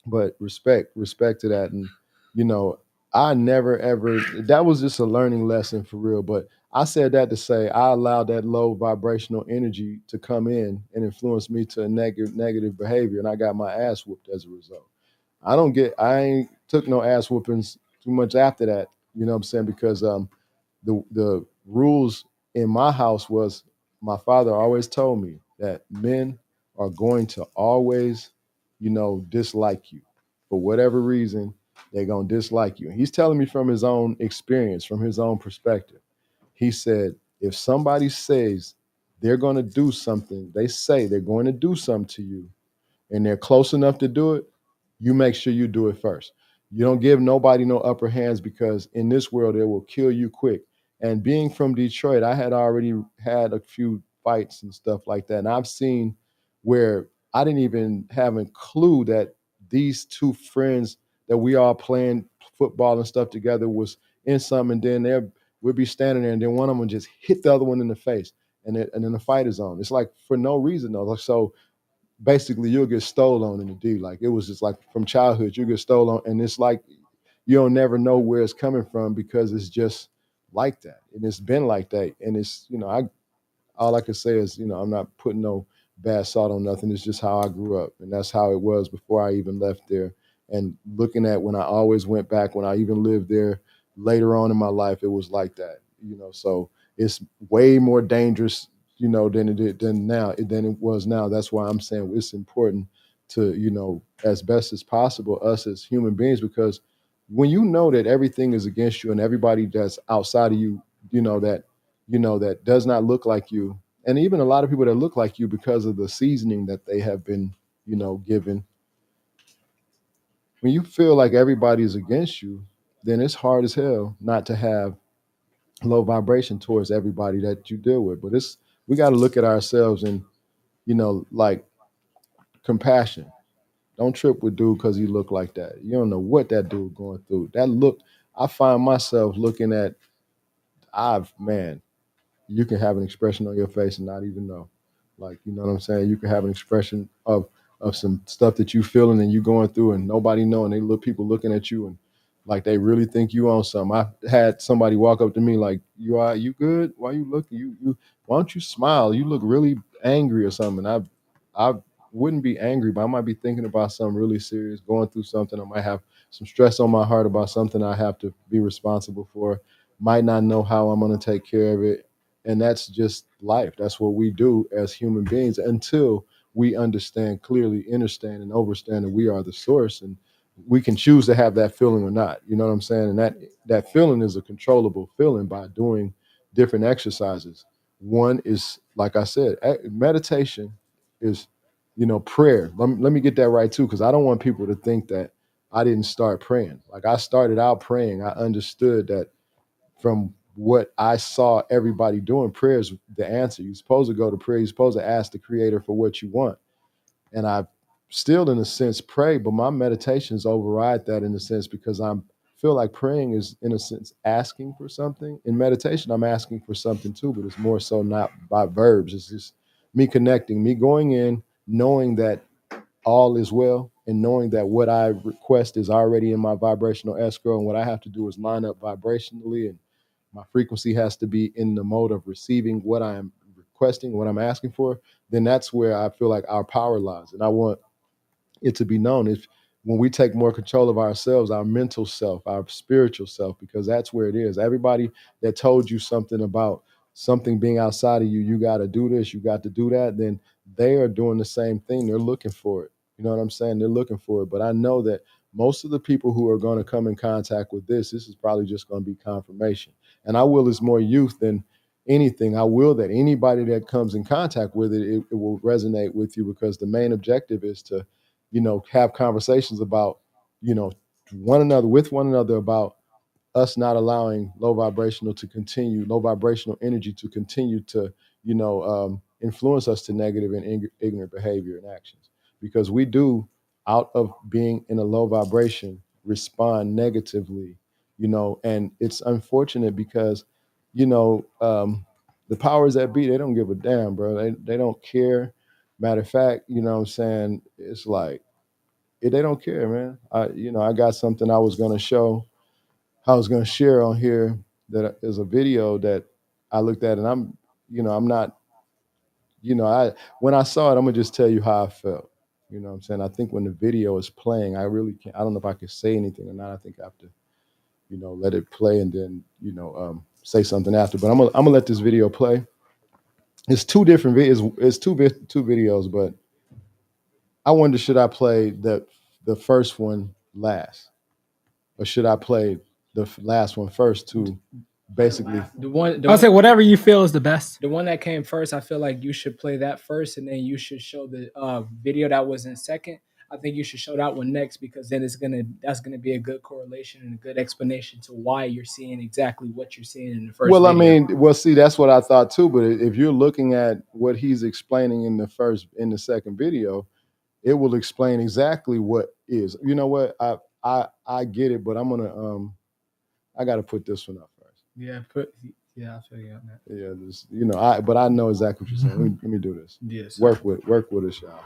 But respect to that. And you know, I never ever that was just a learning lesson for real. But I said that to say I allowed that low vibrational energy to come in and influence me to a negative behavior, and I got my ass whooped as a result. I ain't took no ass whoopings too much after that. You know what I'm saying? Because the rules in my house was my father always told me that men are going to always, dislike you for whatever reason. They're gonna dislike you. And he's telling me from his own experience, from his own perspective. He said, if somebody says they're going to do something, they say they're going to do something to you, and they're close enough to do it, you make sure you do it first. You don't give nobody no upper hands because in this world it will kill you quick. And being from Detroit, I had already had a few fights and stuff like that. And I've seen where I didn't even have a clue that these two friends that we all playing football and stuff together was in something. And then we'd be standing there and then one of them would just hit the other one in the face. And then the fight is on. It's like for no reason though. So basically you'll get stole on in the D. Like it was just like from childhood, you get stole on, and it's like you don't never know where it's coming from because it's just like that, and it's been like that, and it's I all I can say is, I'm not putting no bad salt on nothing. It's just how I grew up, and that's how it was before I even left there. And looking at when I always went back, when I even lived there later on in my life, it was like that. So it's way more dangerous, than it was now. That's why I'm saying it's important to, as best as possible, us as human beings, because when you know that everything is against you and everybody that's outside of you, that does not look like you, and even a lot of people that look like you because of the seasoning that they have been, given. When you feel like everybody is against you, then it's hard as hell not to have low vibration towards everybody that you deal with. But we got to look at ourselves and, like compassion. Don't trip with dude because he look like that. You don't know what that dude going through. That look, I find myself looking at, man, you can have an expression on your face and not even know. Like, you know what I'm saying? You can have an expression of some stuff that you feeling and you going through and nobody knowing. People looking at you and like they really think you on something. I had somebody walk up to me like, you good? Why you looking? You why don't you smile? You look really angry or something. I wouldn't be angry, but I might be thinking about something really serious, going through something. I might have some stress on my heart about something I have to be responsible for. Might not know how I'm gonna take care of it, and that's just life. That's what we do as human beings until we understand clearly, understand and overstand that we are the source, and we can choose to have that feeling or not. You know what I'm saying? And that feeling is a controllable feeling by doing different exercises. One is, like I said, meditation is, prayer. Let me get that right too, because I don't want people to think that I didn't start praying. Like, I started out praying. I understood that from what I saw everybody doing, prayer is the answer. You're supposed to go to prayer. You're supposed to ask the Creator for what you want. And I still, in a sense, pray, but my meditations override that in a sense, because I feel like praying is, in a sense, asking for something. In meditation, I'm asking for something too, but it's more so not by verbs. It's just me connecting, me going in, knowing that all is well, and knowing that what I request is already in my vibrational escrow, and what I have to do is line up vibrationally, and my frequency has to be in the mode of receiving what I am requesting, what I'm asking for. Then that's where I feel like our power lies. And I want it to be known, if when we take more control of ourselves, our mental self, our spiritual self, because that's where it is. Everybody that told you something about something being outside of you, you got to do this, you got to do that, then they are doing the same thing. They're looking for it. You know what I'm saying? They're looking for it. But I know that most of the people who are going to come in contact with this is probably just going to be confirmation. And I will is more youth than anything. I will that anybody that comes in contact with it, it will resonate with you, because the main objective is to, have conversations about, one another, with one another, about us not allowing low vibrational energy to continue to, influence us to negative and ignorant behavior and actions. Because we do, out of being in a low vibration, respond negatively, and it's unfortunate because, the powers that be, they don't give a damn, bro. They don't care. Matter of fact, what I'm saying, it's like, they don't care, man. I got something I was going to share on here, that is a video that I looked at, and I'm not, when I saw it, I'm gonna just tell you how I felt. You know what I'm saying? I think when the video is playing, I really can't, I don't know if I can say anything or not. I think I have to, let it play, and then, say something after. But I'm gonna let this video play. It's two different videos. It's two videos, but I wonder, should I play the first one last, or should I play the last one first to basically? I'll say whatever you feel is the best. The one that came first, I feel like you should play that first, and then you should show the video that was in second. I think you should show that one next, because then that's gonna be a good correlation and a good explanation to why you're seeing exactly what you're seeing in the first. Well, video. see, that's what I thought too. But if you're looking at what he's explaining in the second video, it will explain exactly what is. You know what? I get it, but I'm gonna I got to put this one up first. Yeah, I feel you on that. Yeah, but I know exactly what you're saying. Let me do this. Yes. Work with us, y'all.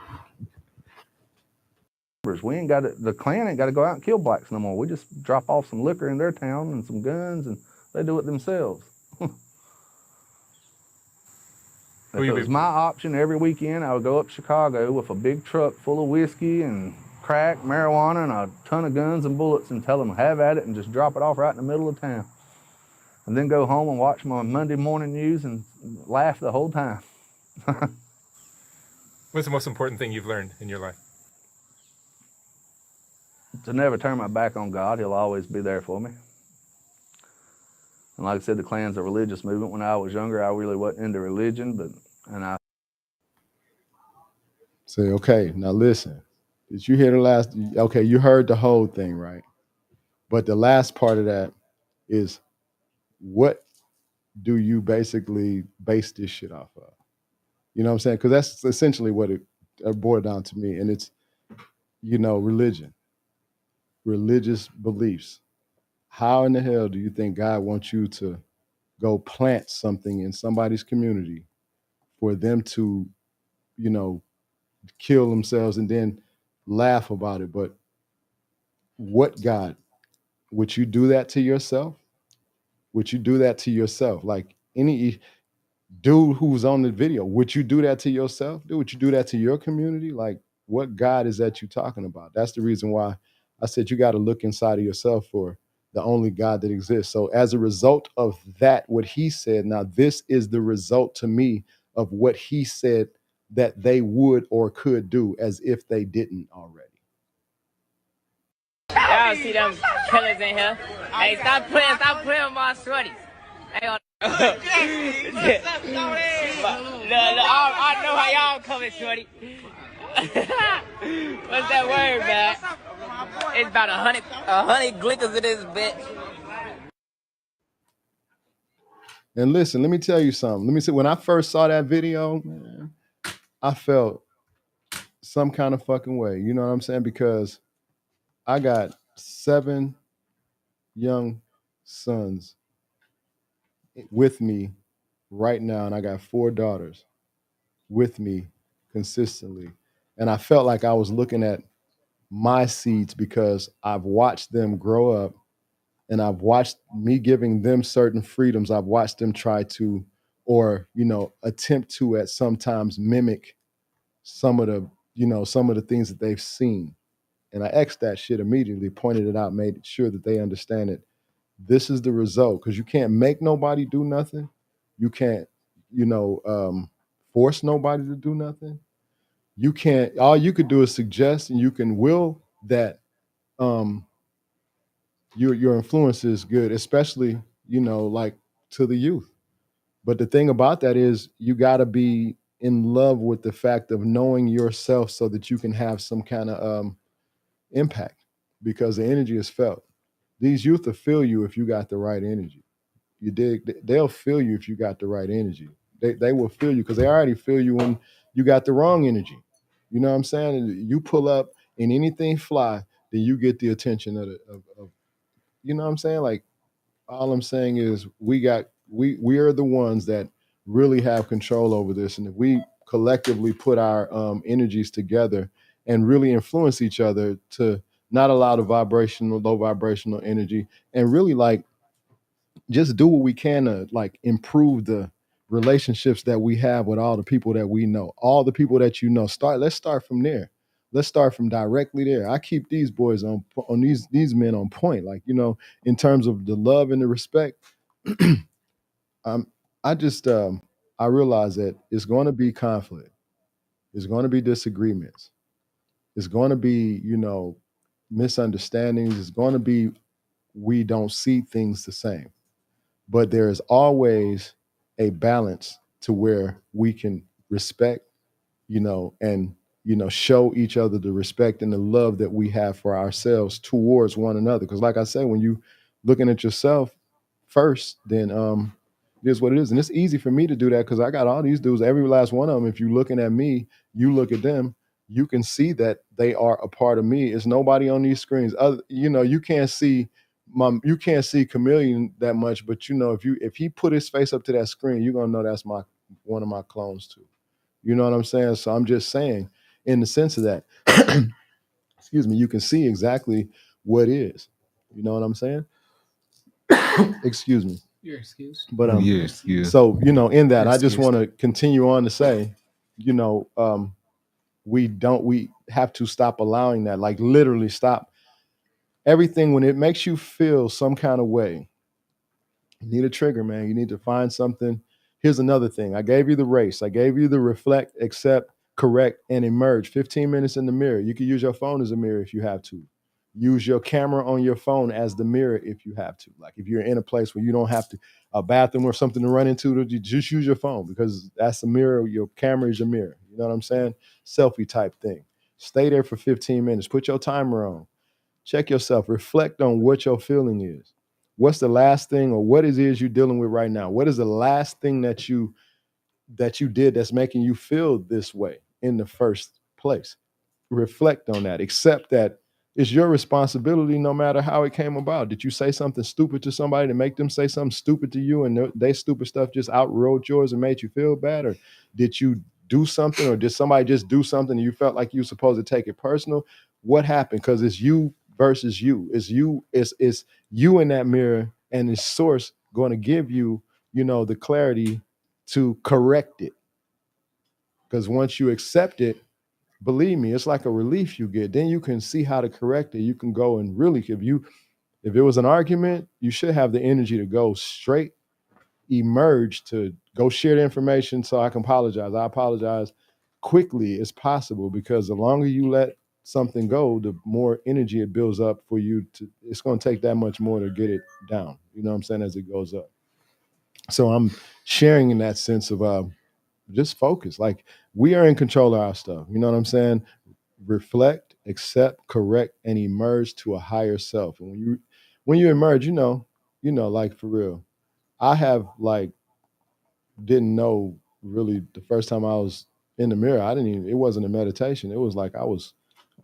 We ain't got to, the Klan ain't got to go out and kill blacks no more. We just drop off some liquor in their town and some guns, and they do it themselves. If it was my option, every weekend I would go up to Chicago with a big truck full of whiskey and crack, marijuana, and a ton of guns and bullets, and tell them have at it, and just drop it off right in the middle of town. And then go home and watch my Monday morning news and laugh the whole time. What's the most important thing you've learned in your life? To never turn my back on God. He'll always be there for me. And like I said, the Klan's a religious movement. When I was younger, I really wasn't into religion, and I say, okay, now listen. Did you hear the last? Okay, you heard the whole thing, right? But the last part of that is, what do you basically base this shit off of? You know what I'm saying? Because that's essentially what it boiled down to me. And it's, religion, religious beliefs. How in the hell do you think God wants you to go plant something in somebody's community for them to, kill themselves and then laugh about it? But what God? Would you do that to yourself? Would you do that to yourself? Like any dude who's on the video, would you do that to yourself? Would you do that to your community? Like, what God is that you talking about? That's the reason why I said you got to look inside of yourself for the only God that exists. So as a result of that, what he said, now this is the result to me of what he said that they would or could do, as if they didn't already. Y'all see them killers in here? Hey, stop playing with my shorties. I know how y'all coming, shorty. What's that word, man? It's about 100 glickers in this bitch. And listen, let me tell you something. Let me say, when I first saw that video, man, I felt some kind of fucking way. You know what I'm saying? Because I got 7 young sons with me right now, and I got 4 daughters with me consistently. And I felt like I was looking at my seeds because I've watched them grow up, and I've watched me giving them certain freedoms. I've watched them try to, or, attempt to at sometimes mimic some of the things that they've seen. And I X'd that shit immediately, pointed it out, made sure that they understand it. This is the result, because you can't make nobody do nothing. You can't, force nobody to do nothing. You can't. All you could do is suggest, and you can will that your influence is good, especially like to the youth. But the thing about that is, you got to be in love with the fact of knowing yourself so that you can have some kind of impact, because the energy is felt. These youth will feel you if you got the right energy. You dig? They'll feel you if you got the right energy. They will feel you, because they already feel you when you got the wrong energy. You know what I'm saying? And you pull up and anything fly, then you get the attention of you know what I'm saying? Like, all I'm saying is we are the ones that really have control over this, and if we collectively put our energies together and really influence each other to not allow the low vibrational energy, and really like just do what we can to like improve the relationships that we have with all the people that we know, all the people that let's start from there. Let's start from directly there. I keep these boys on these men on point, like, in terms of the love and the respect. um I realize that it's going to be conflict, it's going to be disagreements, it's going to be misunderstandings, it's going to be we don't see things the same. But there is always a balance to where we can respect, and show each other the respect and the love that we have for ourselves towards one another. Because, like I said, when you looking at yourself first, then it is what it is, and it's easy for me to do that because I got all these dudes. Every last one of them. If you're looking at me, you look at them. You can see that they are a part of me. It's nobody on these screens. You can't see you can't see Chameleon that much, but if he put his face up to that screen, you're gonna know that's one of my clones too. You know what I'm saying? So I'm just saying, in the sense of that, excuse me, you can see exactly what is. You know what I'm saying? Excuse me. You're excused. But Yes. so in that, I just Excused. want to continue on to say, we have to stop allowing that, like literally stop everything when it makes you feel some kind of way. You need a trigger, man. You need to find something. Here's another thing. I gave you the race. I gave you the reflect, accept, correct, and emerge. 15 minutes in the mirror. You can use your phone as a mirror if you have to. Use your camera on your phone as the mirror if you have to. Like if you're in a place where you don't have a bathroom or something to run into, you just use your phone, because that's a mirror. Your camera is your mirror. You know what I'm saying? Selfie type thing. Stay there for 15 minutes. Put your timer on. Check yourself. Reflect on what your feeling is. What's the last thing, or what it is you're dealing with right now? What is the last thing that you did that's making you feel this way in the first place? Reflect on that. Accept that it's your responsibility no matter how it came about. Did you say something stupid to somebody to make them say something stupid to you, and they stupid stuff just outrode yours and made you feel bad? Or did you do something, or did somebody just do something and you felt like you were supposed to take it personal? What happened? Because it's you versus you. It's you in that mirror, and the source going to give you, the clarity to correct it. Because once you accept it, believe me, it's like a relief you get. Then you can see how to correct it. You can go and really, if it was an argument, you should have the energy to go straight, emerge, to go share the information so I can apologize. I apologize quickly as possible, because the longer you let something go, the more energy it builds up for you to, it's going to take that much more to get it down. You know what I'm saying? As it goes up. So I'm sharing in that sense of just focus. Like we are in control of our stuff. You know what I'm saying? Reflect, accept, correct, and emerge to a higher self. And when you emerge, like for real. I have like didn't know really the first time I was in the mirror. I didn't even, it wasn't a meditation. It was like I was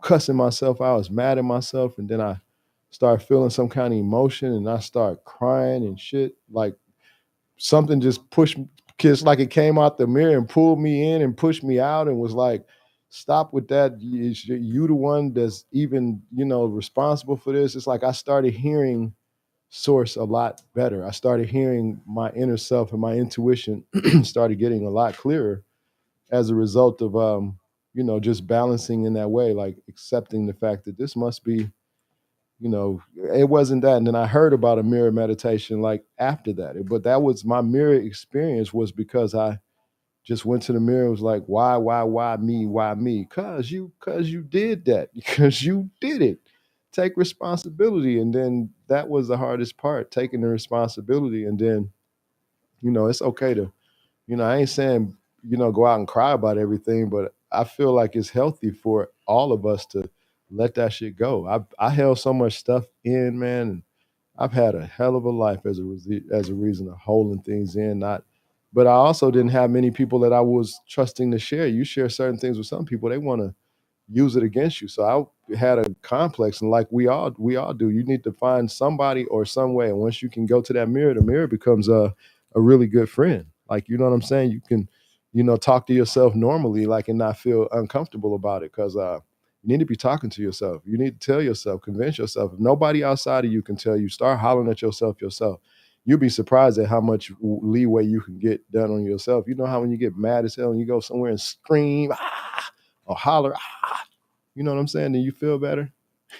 cussing myself. I was mad at myself. And then I started feeling some kind of emotion and I started crying and shit. Like something just pushed me, it's like it came out the mirror and pulled me in and pushed me out and was like, stop with that. You the one that's even, responsible for this. It's like I started hearing source a lot better. I started hearing my inner self and my intuition started getting a lot clearer as a result of just balancing in that way, like accepting the fact that this must be, it wasn't that. And then I heard about a mirror meditation like after that. But that was my mirror experience was because I just went to the mirror and was like, why me? Why me? Cause you did that. Because you did it. Take responsibility. And then that was the hardest part, taking the responsibility. And then, it's okay to, I ain't saying, go out and cry about everything, but I feel like it's healthy for all of us to let that shit go. I held so much stuff in, man, and I've had a hell of a life as a reason of holding things in. But I also didn't have many people that I was trusting to share. You share certain things with some people, they want to use it against you. So I had a complex, and like we all do. You need to find somebody or some way, and once you can go to that mirror, the mirror becomes a really good friend. Like you know what I'm saying. You can, talk to yourself normally, like and not feel uncomfortable about it, because you need to be talking to yourself. You need to tell yourself, convince yourself. If nobody outside of you can tell you, start hollering at yourself. You'll be surprised at how much leeway you can get done on yourself. You know how when you get mad as hell and you go somewhere and scream, or holler, you know what I'm saying? Then you feel better.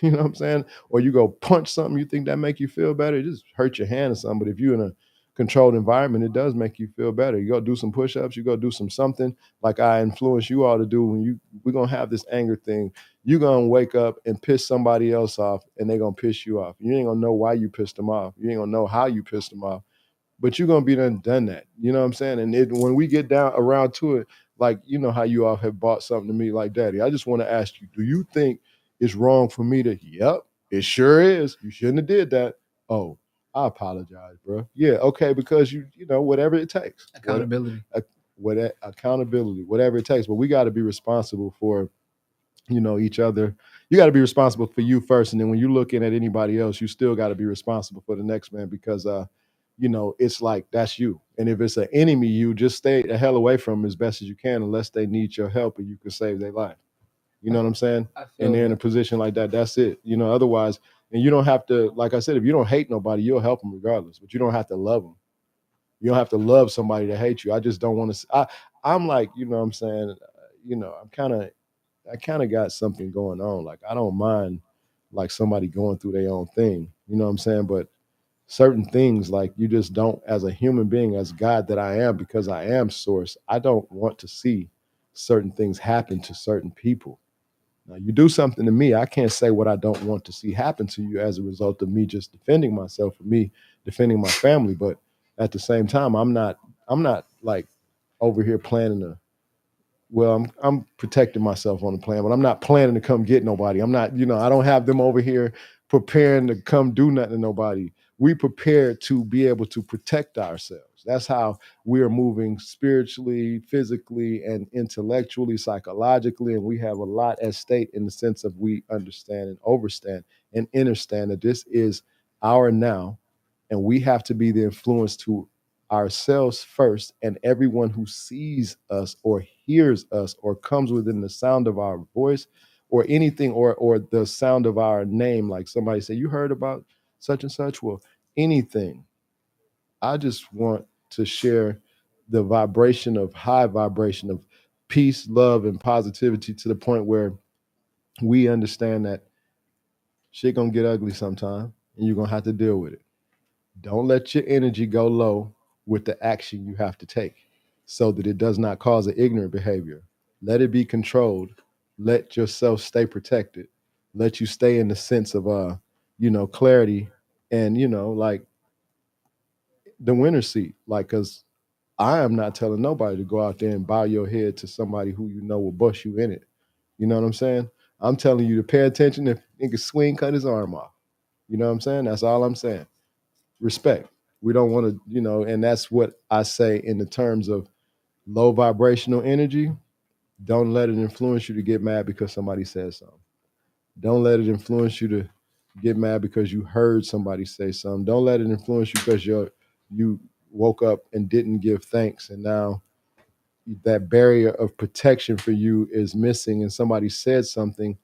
You know what I'm saying? Or you go punch something, you think that make you feel better. It just hurt your hand or something. But if you're in a controlled environment, it does make you feel better. You go do some push-ups, you go do something like I influence you all to do when we're gonna have this anger thing. You're gonna wake up and piss somebody else off and they're gonna piss you off. You ain't gonna know why you pissed them off. You ain't gonna know how you pissed them off, but you're gonna be done that. You know what I'm saying? And when we get down around to it, like how you all have bought something to me like, Daddy, I just want to ask you, do you think it's wrong for me to? Yep, it sure is. You shouldn't have did that. Oh, I apologize, bro. Yeah, okay, because whatever it takes. Accountability. Accountability, whatever it takes. But we got to be responsible for each other. You got to be responsible for you first, and then when you're looking at anybody else, you still got to be responsible for the next man, because it's like that's you. And if it's an enemy, you just stay the hell away from them as best as you can, unless they need your help and you can save their life. You know what I'm saying? And they're in a position like that. That's it. Otherwise, and you don't have to, like I said, if you don't hate nobody, you'll help them regardless. But you don't have to love them. You don't have to love somebody to hate you. I just don't want to. I'm like, what I'm saying. I kind of got something going on. Like I don't mind like somebody going through their own thing. You know what I'm saying? But certain things like you just don't, as a human being, as God that I am, because I am source, I don't want to see certain things happen to certain people. Now you do something to me, I can't say what I don't want to see happen to you as a result of me just defending myself, or me defending my family. But at the same time, I'm not like over here planning to, well, I'm protecting myself on the plan, but I'm not planning to come get nobody. I'm not, I don't have them over here preparing to come do nothing to nobody. We prepare to be able to protect ourselves. That's how we are moving spiritually, physically, and intellectually, psychologically. And we have a lot at stake in the sense of we understand and overstand and understand that this is our now, and we have to be the influence to ourselves first, and everyone who sees us or hears us or comes within the sound of our voice or anything, or the sound of our name, like somebody say, you heard about such and such. Well, anything. I just want to share the vibration of high vibration of peace, love, and positivity to the point where we understand that shit gonna get ugly sometime and you're gonna have to deal with it. Don't let your energy go low with the action you have to take, so that it does not cause an ignorant behavior. Let it be controlled. Let yourself stay protected. Let you stay in the sense of clarity, and like the winner's seat. Like, cause I am not telling nobody to go out there and bow your head to somebody who you know will bust you in it. You know what I'm saying? I'm telling you to pay attention if nigga swing cut his arm off. You know what I'm saying? That's all I'm saying. Respect. We don't want to, and that's what I say in the terms of low vibrational energy. Don't let it influence you to get mad because somebody said something. Don't let it influence you to get mad because you heard somebody say something. Don't let it influence you because you woke up and didn't give thanks, and now that barrier of protection for you is missing, and somebody said something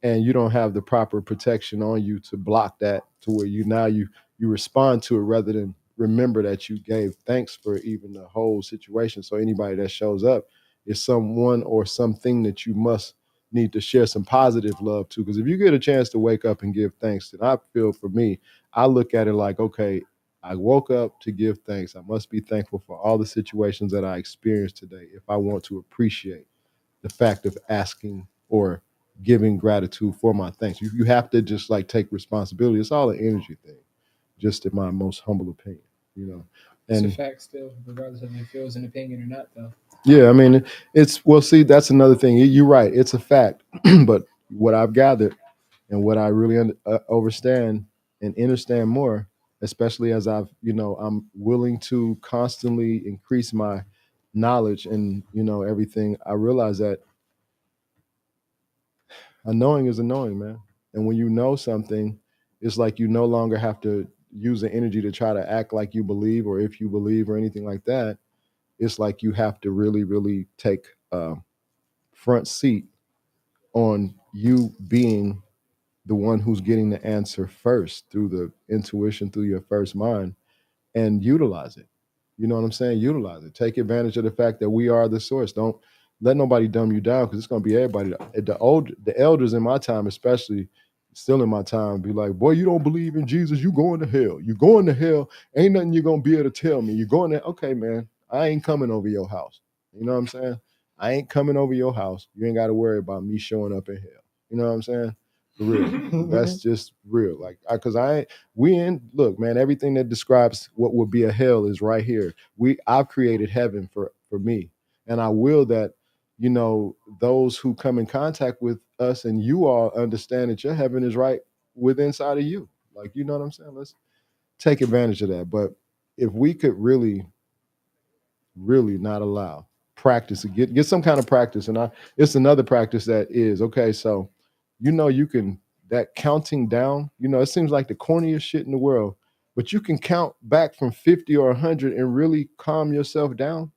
and you don't have the proper protection on you to block that, to where you respond to it rather than remember that you gave thanks for even the whole situation. So anybody that shows up is someone or something that you must need to share some positive love to. Because if you get a chance to wake up and give thanks, then I feel, for me, I look at it like, okay, I woke up to give thanks. I must be thankful for all the situations that I experienced today if I want to appreciate the fact of asking or giving gratitude for my thanks. You have to just like take responsibility. It's all an energy thing, just in my most humble opinion, It's a And fact still, regardless of if it was an opinion or not, though. yeah, I mean, see, that's another thing. You're right. It's a fact. But what I've gathered and what I really understand and understand more, especially as I'm willing to constantly increase my knowledge and, everything, I realize that a knowing is a knowing, man. And when you know something, it's like you no longer have to use the energy to try to act like you believe or if you believe or anything like that. It's like you have to really, really take a front seat on you being the one who's getting the answer first through the intuition, through your first mind, and utilize it. You know what I'm saying? Utilize it. Take advantage of the fact that we are the source. Don't let nobody dumb you down, because it's going to be everybody. The elders in my time, especially still in my time, be like, boy, you don't believe in Jesus, you going to hell. You going to hell. Ain't nothing you're going to be able to tell me. You're going to, okay, man, I ain't coming over your house. You know what I'm saying? I ain't coming over your house. You ain't got to worry about me showing up in hell. You know what I'm saying? For real. That's just real. Like, because look, man, everything that describes what would be a hell is right here. I've created heaven for me, and I will that those who come in contact with us and you all understand that your heaven is right within inside of you. Like, you know what I'm saying? Let's take advantage of that. But if we could really, really not allow practice, get some kind of practice, and it's another practice that is okay. So, you can, that counting down. It seems like the corniest shit in the world, but you can count back from 50 or 100 and really calm yourself down.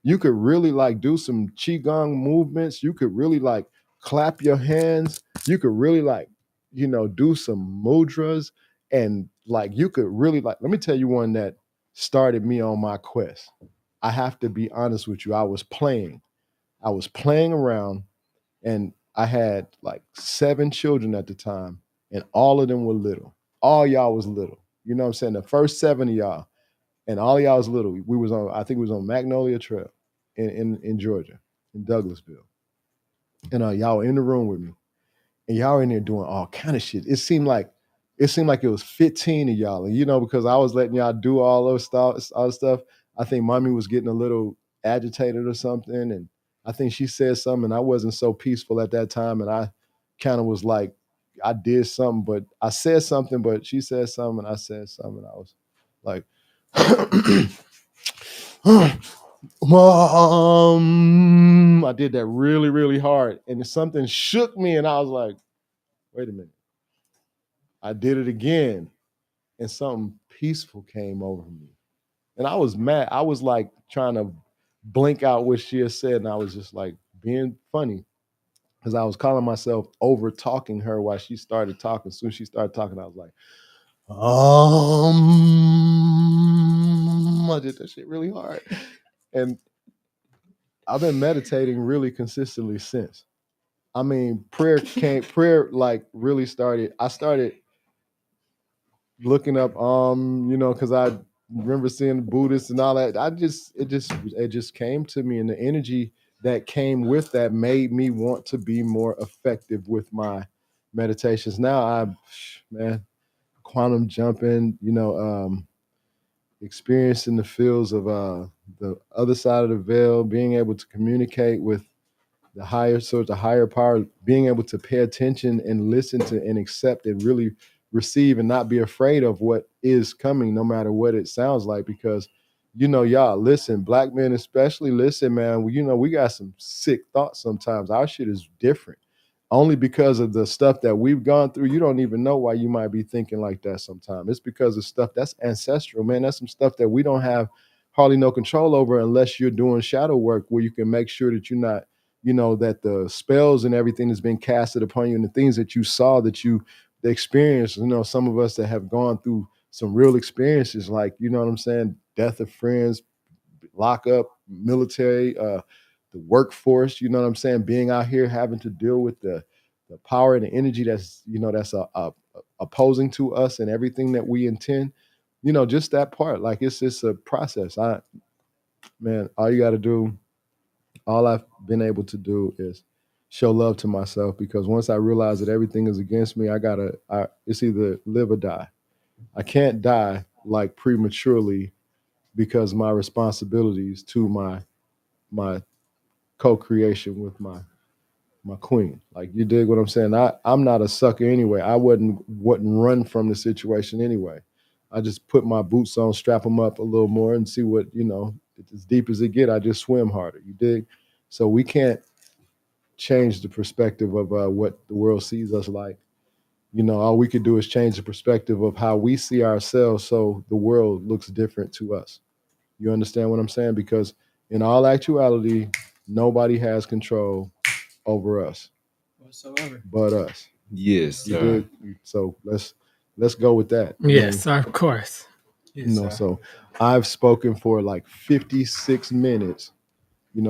You could really like do some qigong movements. You could really like clap your hands. You could really like, do some mudras, and like you could really like. Let me tell you one that started me on my quest. I have to be honest with you. I was playing around, and I had like 7 children at the time, and all of them were little. All y'all was little. You know what I'm saying? The first 7 of y'all, and all y'all was little. I think we was on Magnolia Trail in Georgia, in Douglasville. And y'all were in the room with me. And y'all were in there doing all kind of shit. It seemed like it was 15 of y'all. And because I was letting y'all do all those stuff, I think mommy was getting a little agitated or something. And I think she said something, and I wasn't so peaceful at that time. And I kind of was like, I did something, but I said something, but she said something, and I said something. And I was like, Mom, I did that really, really hard, and something shook me, and I was like, wait a minute. I did it again, and something peaceful came over me. And I was mad. I was like trying to blink out what she had said, and I was just like being funny because I was calling myself over talking her while she started talking. As soon as she started talking, I was like, I did that shit really hard. And I've been meditating really consistently since. I mean, prayer like really started. I started looking up, because I remember seeing Buddhists and all that. It just came to me, and the energy that came with that made me want to be more effective with my meditations. Now man, quantum jumping, experiencing the feels of the other side of the veil, being able to communicate with the higher source, the higher power, being able to pay attention and listen to and accept and really receive and not be afraid of what is coming, no matter what it sounds like. Because, y'all, listen, black men especially, listen, man, we got some sick thoughts sometimes. Our shit is different. Only because of the stuff that we've gone through, you don't even know why you might be thinking like that sometimes. It's because of stuff that's ancestral, man. That's some stuff that we don't have hardly no control over unless you're doing shadow work where you can make sure that you're not, that the spells and everything that's been casted upon you and the things that you saw, that you experienced, some of us that have gone through some real experiences, like, you know what I'm saying? Death of friends, lockup, military, the workforce, you know what I'm saying? Being out here having to deal with the power and the energy that's, that's opposing to us and everything that we intend, just that part. Like, it's just a process. Man, all you got to do, all I've been able to do is show love to myself, because once I realize that everything is against me, it's either live or die. I can't die like prematurely, because my responsibilities to my co-creation with my queen. Like, you dig what I'm saying? I'm not a sucker anyway. I wouldn't run from the situation anyway. I just put my boots on, strap them up a little more, and see what, as deep as it get, I just swim harder. You dig? So we can't change the perspective of what the world sees us like. All we could do is change the perspective of how we see ourselves, so the world looks different to us. You understand what I'm saying? Because in all actuality, nobody has control over us whatsoever. but us. Yes, You sir. dig? So let's go with that. Yes, sir, of course. So I've spoken for like 56 minutes.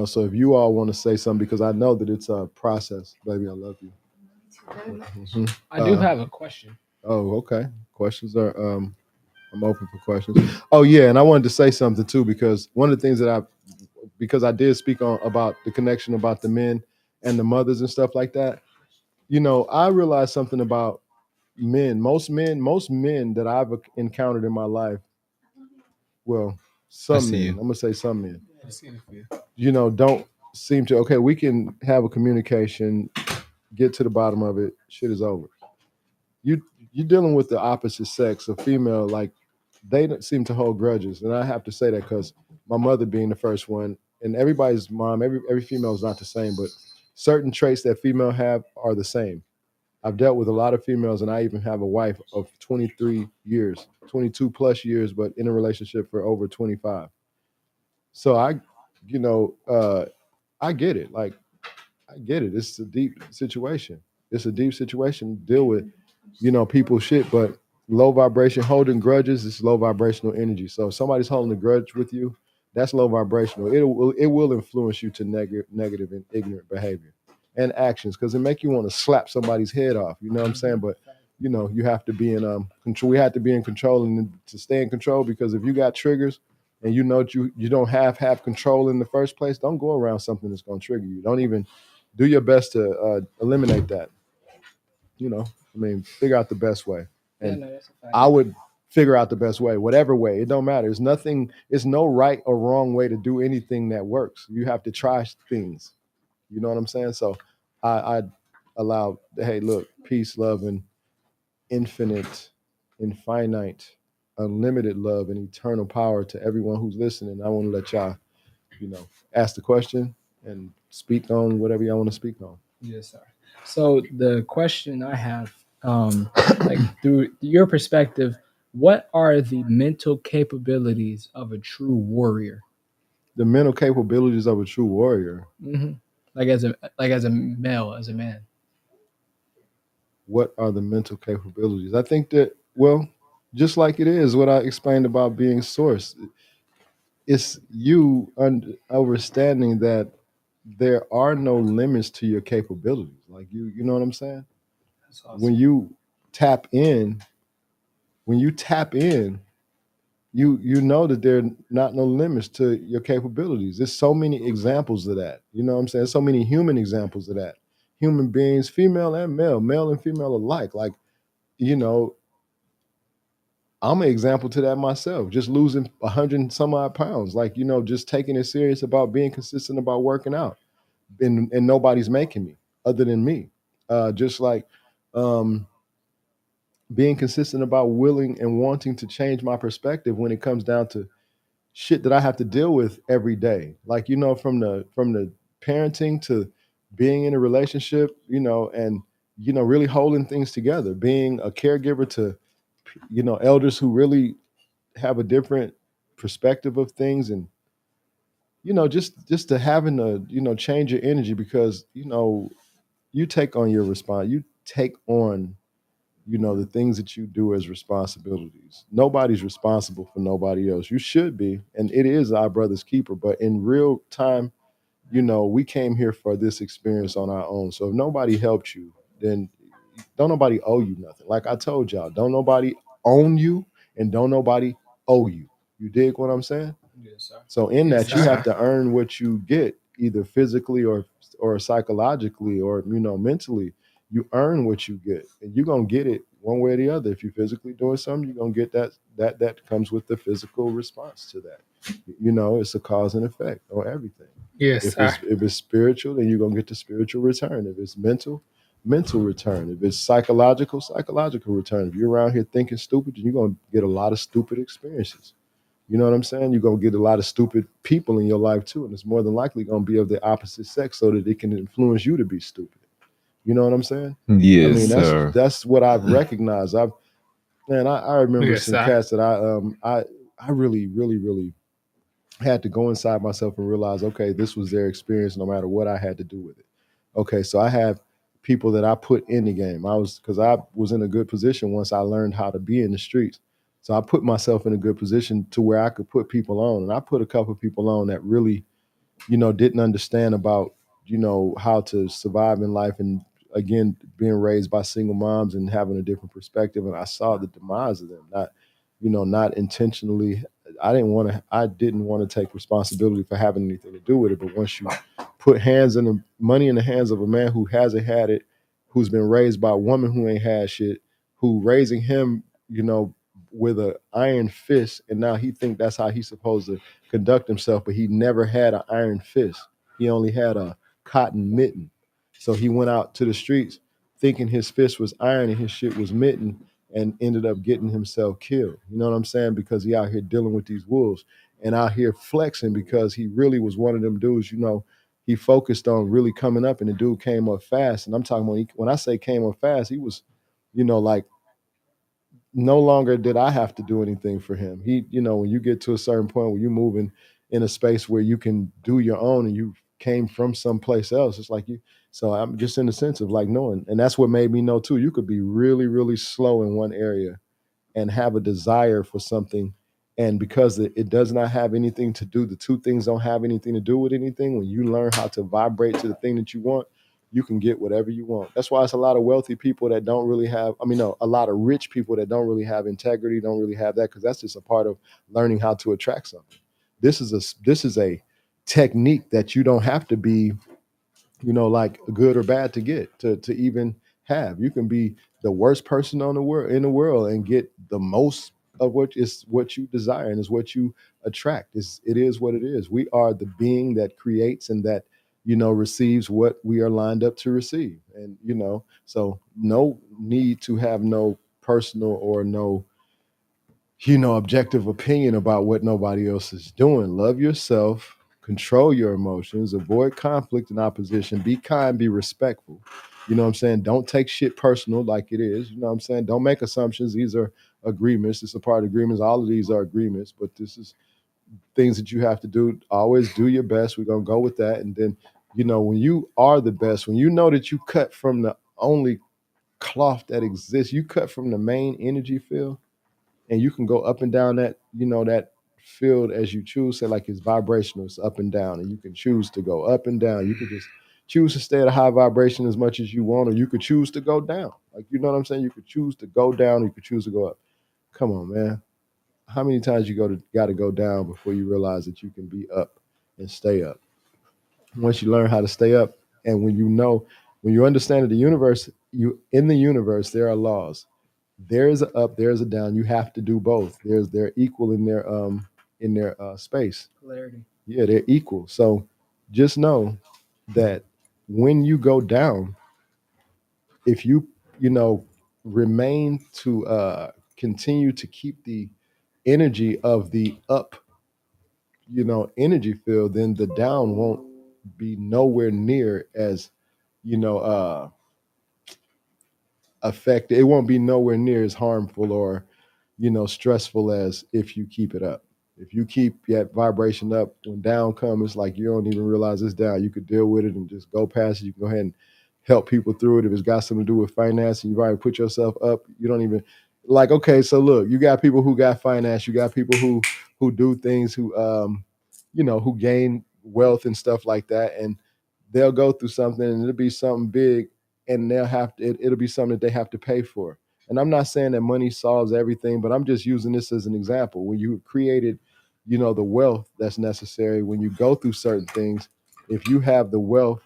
So if you all want to say something, because I know that it's a process, baby, I love you. Mhm. I do have a question. Oh, okay. Questions are I'm open for questions. Oh yeah, and I wanted to say something too, because one of the things that because I did speak on about the connection about the men and the mothers and stuff like that. I realized something about men. Most men that I've encountered in my life, well, I some see men, you. I'm gonna say some men, I see it for you. don't seem to, okay, we can have a communication, get to the bottom of it, shit is over. You're dealing with the opposite sex, a female, like, they don't seem to hold grudges. And I have to say that because my mother being the first one, and everybody's mom, every female is not the same, but certain traits that female have are the same. I've dealt with a lot of females, and I even have a wife of 23 years, 22 plus years, but in a relationship for over 25. So I get it. Like, I get it. It's a deep situation. It's a deep situation to deal with, people's shit, but low vibration, holding grudges is low vibrational energy. So if somebody's holding a grudge with you, that's low vibrational. It will influence you to negative and ignorant behavior and actions, because it make you want to slap somebody's head off. You know what I'm saying? But you have to be in control. We have to be in control, and to stay in control, because if you got triggers and that you don't have control in the first place, don't go around something that's going to trigger you. Don't even do your best to eliminate that. Figure out the best way. And That's a fact. I would figure out the best way, whatever way. It don't matter. It's no right or wrong way to do anything that works. You have to try things. You know what I'm saying? So I allow, hey, look, peace, love, and infinite, unlimited love and eternal power to everyone who's listening. I want to let y'all, ask the question and speak on whatever y'all want to speak on. Yes, sir. So the question I have, like, through your perspective, what are the mental capabilities of a true warrior? The mental capabilities of a true warrior. Mm-hmm. Like as a male, as a man. What are the mental capabilities? I think that, well, just like it is what I explained about being source, it's you understanding that there are no limits to your capabilities. Like, you know what I'm saying? That's awesome. When you tap in, you know that there are not no limits to your capabilities. There's so many examples of that. You know what I'm saying? So many human examples of that. Human beings, female and male and female alike. Like, you know, I'm an example to that myself. Just losing 100 and some odd pounds, like just taking it serious about being consistent about working out, and nobody's making me other than me. Just like um, being consistent about willing and wanting to change my perspective when it comes down to shit that I have to deal with every day. Like from the parenting to being in a relationship, and really holding things together, being a caregiver to elders who really have a different perspective of things, and just to having to change your energy, because you take on your response, you take on the things that you do as responsibilities. Nobody's responsible for nobody else. You should be, and it is our brother's keeper. But in real time, we came here for this experience on our own. So if nobody helped you, then don't nobody owe you nothing. Like I told y'all, don't nobody own you, and don't nobody owe you. You dig what I'm saying? Yes, sir. So in Yes, that, you sir. have to earn what you get, either physically or psychologically or mentally. You earn what you get, and you're gonna get it one way or the other. If you're physically doing something, you're gonna get that comes with the physical response to that. It's a cause and effect on everything. Yes, sir. If it's spiritual, then you're gonna get the spiritual return. If it's mental return. If it's psychological return. If you're around here thinking stupid, then you're gonna get a lot of stupid experiences. You know what I'm saying? You're gonna get a lot of stupid people in your life too, and it's more than likely gonna be of the opposite sex, so that it can influence you to be stupid. You know what I'm saying? Yes, I mean, sir. that's what I've recognized. I remember Yes, some sir. cats that I really, really, really had to go inside myself and realize, okay, this was their experience, no matter what I had to do with it. Okay, so I have people that I put in the game. Because I was in a good position once I learned how to be in the streets. So I put myself in a good position to where I could put people on, and I put a couple of people on that really didn't understand about, how to survive in life. And again, being raised by single moms and having a different perspective. And I saw the demise of them, not intentionally. I didn't want to take responsibility for having anything to do with it. But once you put money in the hands of a man who hasn't had it, who's been raised by a woman who ain't had shit, who raising him, with a iron fist, and now he think that's how he's supposed to conduct himself, but he never had an iron fist. He only had a cotton mitten. So he went out to the streets thinking his fist was iron and his shit was mitten, and ended up getting himself killed. You know what I'm saying? Because he out here dealing with these wolves and out here flexing, because he really was one of them dudes, he focused on really coming up, and the dude came up fast. And I'm talking about, when I say came up fast, he was, like, no longer did I have to do anything for him. He, when you get to a certain point where you're moving in a space where you can do your own, and you came from someplace else, it's like you. So I'm just in the sense of like knowing, and that's what made me know too. You could be really, really slow in one area and have a desire for something, and because it does not have anything to do, the two things don't have anything to do with anything. When you learn how to vibrate to the thing that you want, you can get whatever you want. That's why it's a lot of wealthy people that don't really have, no, a lot of rich people that don't really have integrity, don't really have that, because that's just a part of learning how to attract something. This is a technique that you don't have to be, like good or bad to get to even have. You can be the worst person on the world in the world and get the most of what you desire, and is what you attract. It is what it is. We are the being that creates, and that receives what we are lined up to receive. And so no need to have no personal or no objective opinion about what nobody else is doing. Love yourself, control your emotions, avoid conflict and opposition, be kind, be respectful. You know what I'm saying? Don't take shit personal like it is. You know what I'm saying? Don't make assumptions. These are agreements. It's a part of agreements. All of these are agreements, but this is things that you have to do. Always do your best. We're going to go with that. And then, when you are the best, when you know that you cut from the only cloth that exists, you cut from the main energy field, and you can go up and down that field as you choose. Say like it's vibrational, it's up and down, and you can choose to go up and down. You could just choose to stay at a high vibration as much as you want, or you could choose to go down. Like, you know what I'm saying? You could choose to go down, or you could choose to go up. Come on, man. How many times you got to go down before you realize that you can be up and stay up? Once you learn how to stay up, and when you understand that the universe, in the universe there are laws. There's a up, there's a down. You have to do both. They're equal in their space. Polarity. Yeah, they're equal. So just know that when you go down, if you know remain to continue to keep the energy of the up, energy field, then the down won't be nowhere near as you know affected. It won't be nowhere near as harmful or stressful as if you keep it up. If you keep that vibration up, when down comes, it's like you don't even realize it's down. You could deal with it and just go past it. You can go ahead and help people through it. If it's got something to do with finance and you've already put yourself up, you don't even like, okay, so look, you got people who got finance, you got people who do things, who gain wealth and stuff like that. And they'll go through something and it'll be something big and they'll have to, it'll be something that they have to pay for. And I'm not saying that money solves everything, but I'm just using this as an example. When you created, the wealth that's necessary, when you go through certain things, if you have the wealth,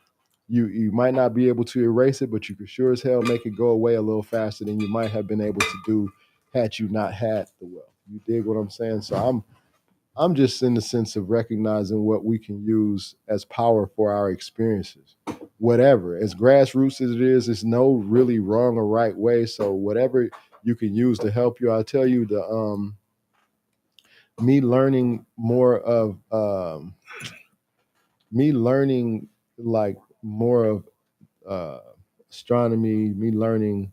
you might not be able to erase it, but you could sure as hell make it go away a little faster than you might have been able to do had you not had the wealth. You dig what I'm saying? So I'm just in the sense of recognizing what we can use as power for our experiences. Whatever, as grassroots as it is, it's no really wrong or right way. So whatever you can use to help you, I'll tell you me learning more of me learning like more of uh, astronomy, me learning,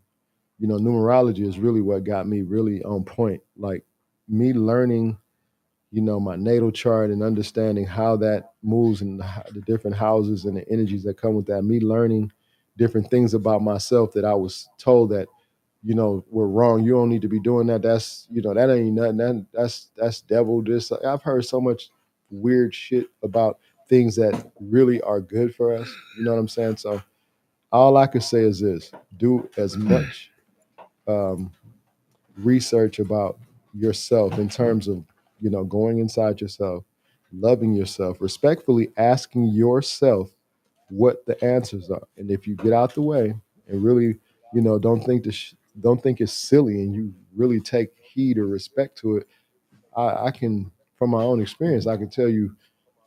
numerology is really what got me really on point. Like me learning my natal chart and understanding how that moves and the different houses and the energies that come with that. Me learning different things about myself that I was told that, were wrong. You don't need to be doing that. That's, that ain't nothing. That's devil. This I've heard so much weird shit about things that really are good for us. You know what I'm saying? So all I could say is this: do as much um, research about yourself in terms of going inside yourself, loving yourself, respectfully asking yourself what the answers are. And if you get out the way and really don't think it's silly and you really take heed or respect to it, I can, from my own experience, I can tell you,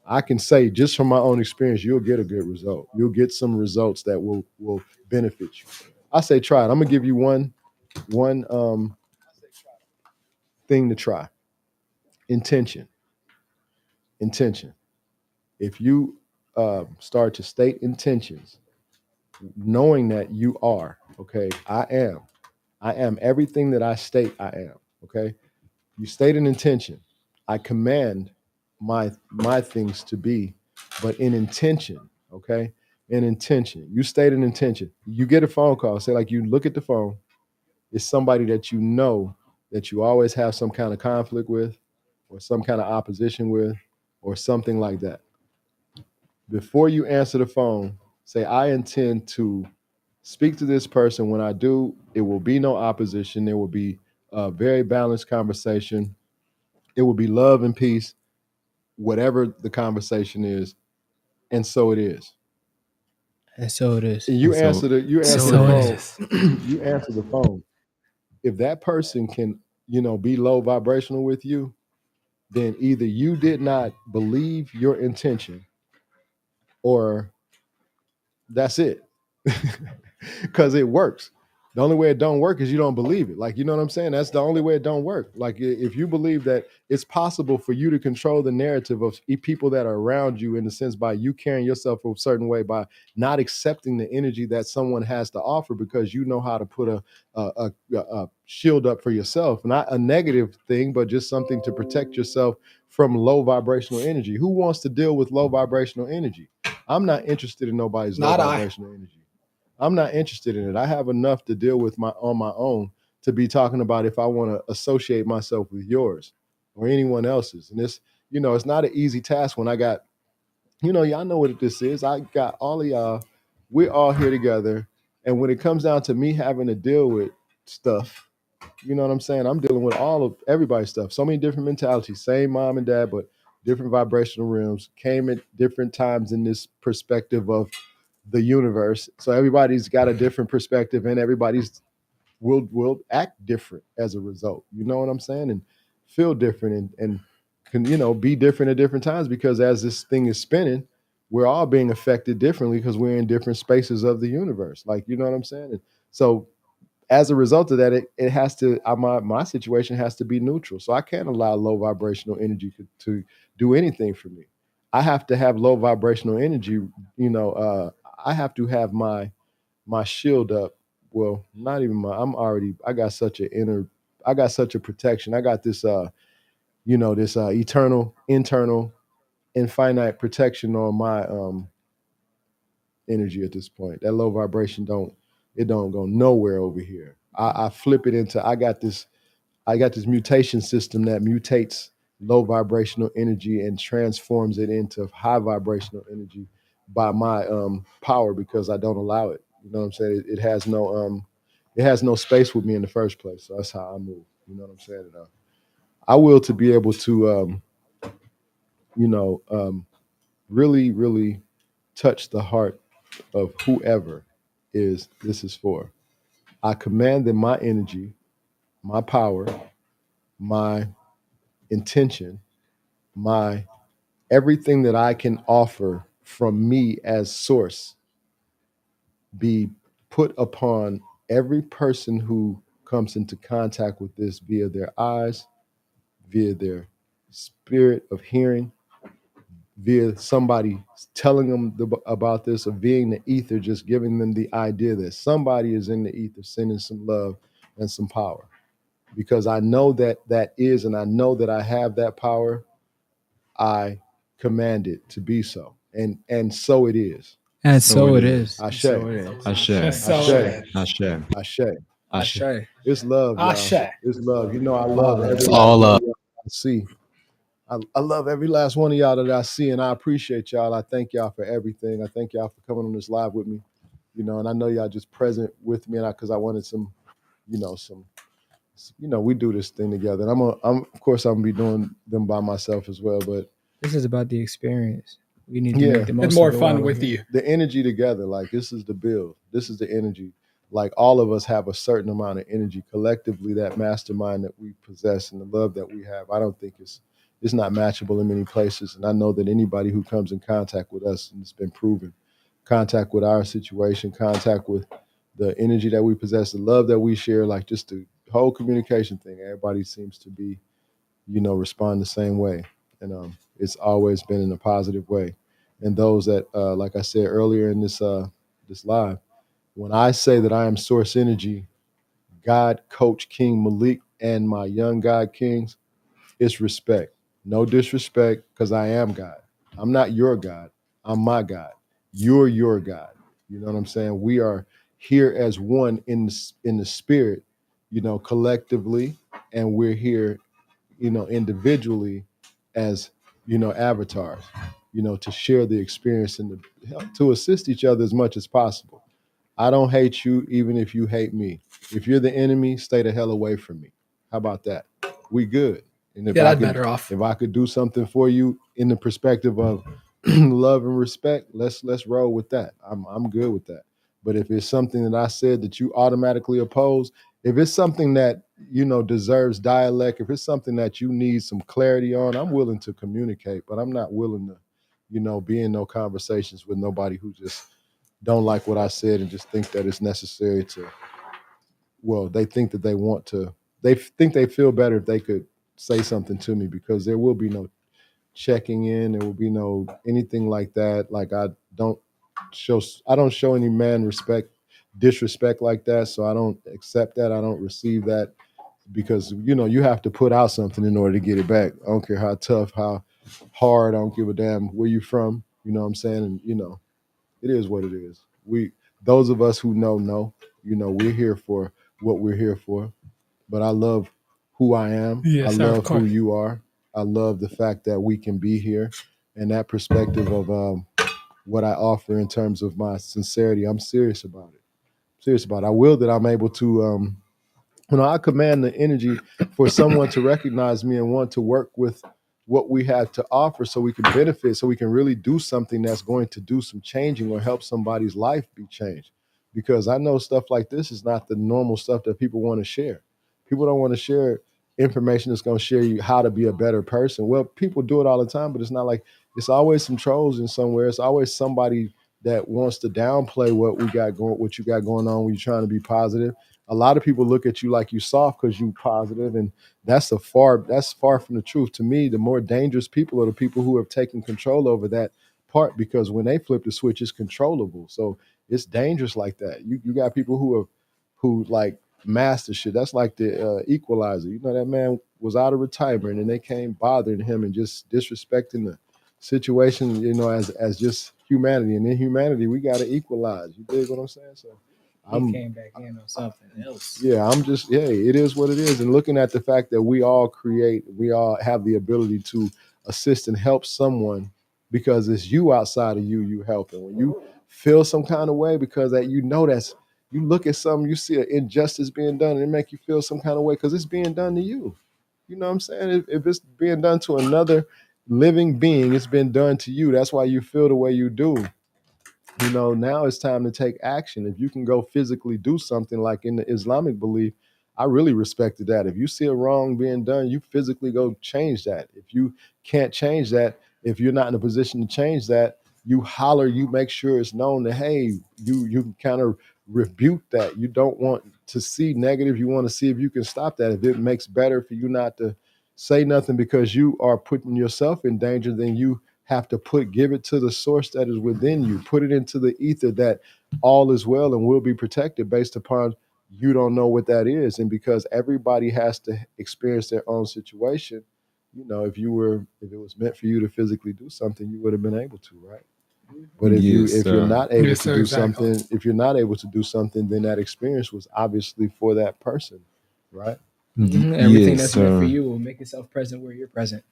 I can say just from my own experience, you'll get a good result. You'll get some results that will benefit you. I say try it. I'm gonna give you one thing to try. Intention. Intention. If you start to state intentions, knowing that you are, okay, I am everything that I state I am, okay? You state an intention. I command my things to be, but in intention, okay? In intention. You state an intention. You get a phone call, say like you look at the phone, it's somebody that you know that you always have some kind of conflict with or some kind of opposition with or something like that. Before you answer the phone, say, I intend to speak to this person. When I do, it will be no opposition. There will be a very balanced conversation. It will be love and peace, whatever the conversation is. And so it is. And so it is. And you answer the phone. You answer the phone. If that person can, be low vibrational with you, then either you did not believe your intention or that's it. Because it works. The only way it don't work is you don't believe it. Like, you know what I'm saying? That's the only way it don't work. Like if you believe that it's possible for you to control the narrative of people that are around you in the sense by you carrying yourself a certain way, by not accepting the energy that someone has to offer because you know how to put a shield up for yourself, not a negative thing, but just something to protect yourself from low vibrational energy. Who wants to deal with low vibrational energy? I'm not interested in nobody's low vibrational energy. I'm not interested in it. I have enough to deal with on my own to be talking about if I want to associate myself with yours or anyone else's. And it's not an easy task when I got, y'all know what this is. I got all of y'all. We're all here together. And when it comes down to me having to deal with stuff, you know what I'm saying? I'm dealing with all of everybody's stuff. So many different mentalities, same mom and dad, but different vibrational realms, came at different times in this perspective of the universe. So everybody's got a different perspective and everybody's will act different as a result. You know what I'm saying? And feel different and can, be different at different times, because as this thing is spinning, we're all being affected differently because we're in different spaces of the universe. Like, you know what I'm saying? And so as a result of that, it has to, my situation has to be neutral. So I can't allow low vibrational energy to do anything for me. I have to have low vibrational energy. I have to have my shield up. Well, not even I got such a protection. I got this, this eternal, internal, infinite protection on my energy at this point. That low vibration don't go nowhere over here. I flip it into, I got this mutation system that mutates low vibrational energy and transforms it into high vibrational energy by my power, because I don't allow it. You know what I'm saying? It has no space with me in the first place. So that's how I move. You know what I'm saying? And, I will to be able to really, really touch the heart of whoever this is for. I command that my energy, my power, my intention, my everything that I can offer from me as source be put upon every person who comes into contact with this via their eyes, via their spirit of hearing, via somebody telling them about this, or via the ether, just giving them the idea that somebody is in the ether sending some love and some power. Because I know that is, and I know that I have that power. I command it to be so, and so it is. And so it is. Ashe. Ashe. Ashe. Ashe. Ashe. Ashe. It's love, y'all. Ashe. It's love. I love every It's last all one love. of y'all I see. I love every last one of y'all that I see, and I appreciate y'all. I thank y'all for everything. I thank y'all for coming on this live with me. And I know y'all just present with me, and because I wanted some, we do this thing together. And of course, I'm gonna be doing them by myself as well. But This is about the experience. We need to make the most It's more of it fun while with we're here. you. the energy together, like this is the build. This is the energy. Like all of us have a certain amount of energy collectively. That mastermind that we possess and the love that we have, I don't think it's not matchable in many places. And I know that anybody who comes in contact with us, and it's been proven, contact with our situation, contact with the energy that we possess, the love that we share, like just the whole communication thing, everybody seems to be, respond the same way. And it's always been in a positive way. And those that, like I said earlier in this live, when I say that I am source energy, God, Coach King Malik, and my young God Kings, it's respect. No disrespect, because I am God. I'm not your God. I'm my God. You're your God. You know what I'm saying? We are here as one in the spirit, collectively, and we're here, individually as, avatars, to share the experience and to assist each other as much as possible. I don't hate you, even if you hate me. If you're the enemy, stay the hell away from me. How about that? We good. And if Yeah, that's better off. if I could do something for you in the perspective of love and respect, let's roll with that. I'm good with that. But if it's something that I said that you automatically oppose, if it's something that deserves dialect, if it's something that you need some clarity on, I'm willing to communicate. But I'm not willing to, be in no conversations with nobody who just don't like what I said and just think that it's necessary to. Well, they think that they want to. They think they feel better if they could say something to me, because there will be no checking in. There will be no anything like that. Like I don't show any man disrespect like that. So I don't accept that. I don't receive that, because you have to put out something in order to get it back. I don't care how tough, how hard. I don't give a damn where you from. You know what I'm saying? And it is what it is. Those of us who know, we're here for what we're here for. But I love who I am. Yes, I sir, of love who course. you are. I love the fact that we can be here, and that perspective of what I offer in terms of my sincerity. I'm serious about it. I will that I'm able to, I command the energy for someone to recognize me and want to work with what we have to offer, so we can benefit, so we can really do something that's going to do some changing or help somebody's life be changed. because I know stuff like this is not the normal stuff that people want to share. People don't want to share information that's going to share you how to be a better person. Well, people do it all the time, but it's not like it's always some trolls in somewhere. It's always somebody that wants to downplay what you got going on when you're trying to be positive. A lot of people look at you like you soft because you positive, and that's far from the truth. To me, the more dangerous people are the people who have taken control over that part, because when they flip the switch, it's controllable. So it's dangerous like that. You got people who like master shit. That's like the Equalizer. You know, that man was out of retirement and they came bothering him and just disrespecting the situation, you know, as just humanity. And in humanity, we got to equalize. You dig what I'm saying? So He came back in on something else. yeah, it is what it is. And looking at the fact that we all have the ability to assist and help someone, because it's you outside of you helping. When you feel some kind of way, because that you look at something, you see an injustice being done, and it make you feel some kind of way because it's being done to you. You know what I'm saying? If it's being done to another living being, it's been done to you. That's why you feel the way you do. You know, now it's time to take action. If you can go physically do something, like in the Islamic belief, I really respected that. If you see a wrong being done, you physically go change that. If you can't change that, if you're not in a position to change that, you holler, you make sure it's known that, hey, you kind of rebuke that. You don't want to see negative. You want to see if you can stop that. If it makes better for you not to say nothing because you are putting yourself in danger, then you have to give it to the source that is within you. Put it into the ether that all is well and will be protected, based upon you don't know what that is. And because everybody has to experience their own situation, you know, if it was meant for you to physically do something, you would have been able to, right? But if you're not able to do something, then that experience was obviously for that person, right? Everything that's meant for you will make itself present where you're present.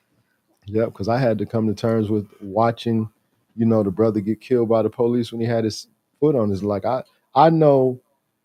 Yeah, because I had to come to terms with watching, you know, the brother get killed by the police when he had his foot on his. Like I know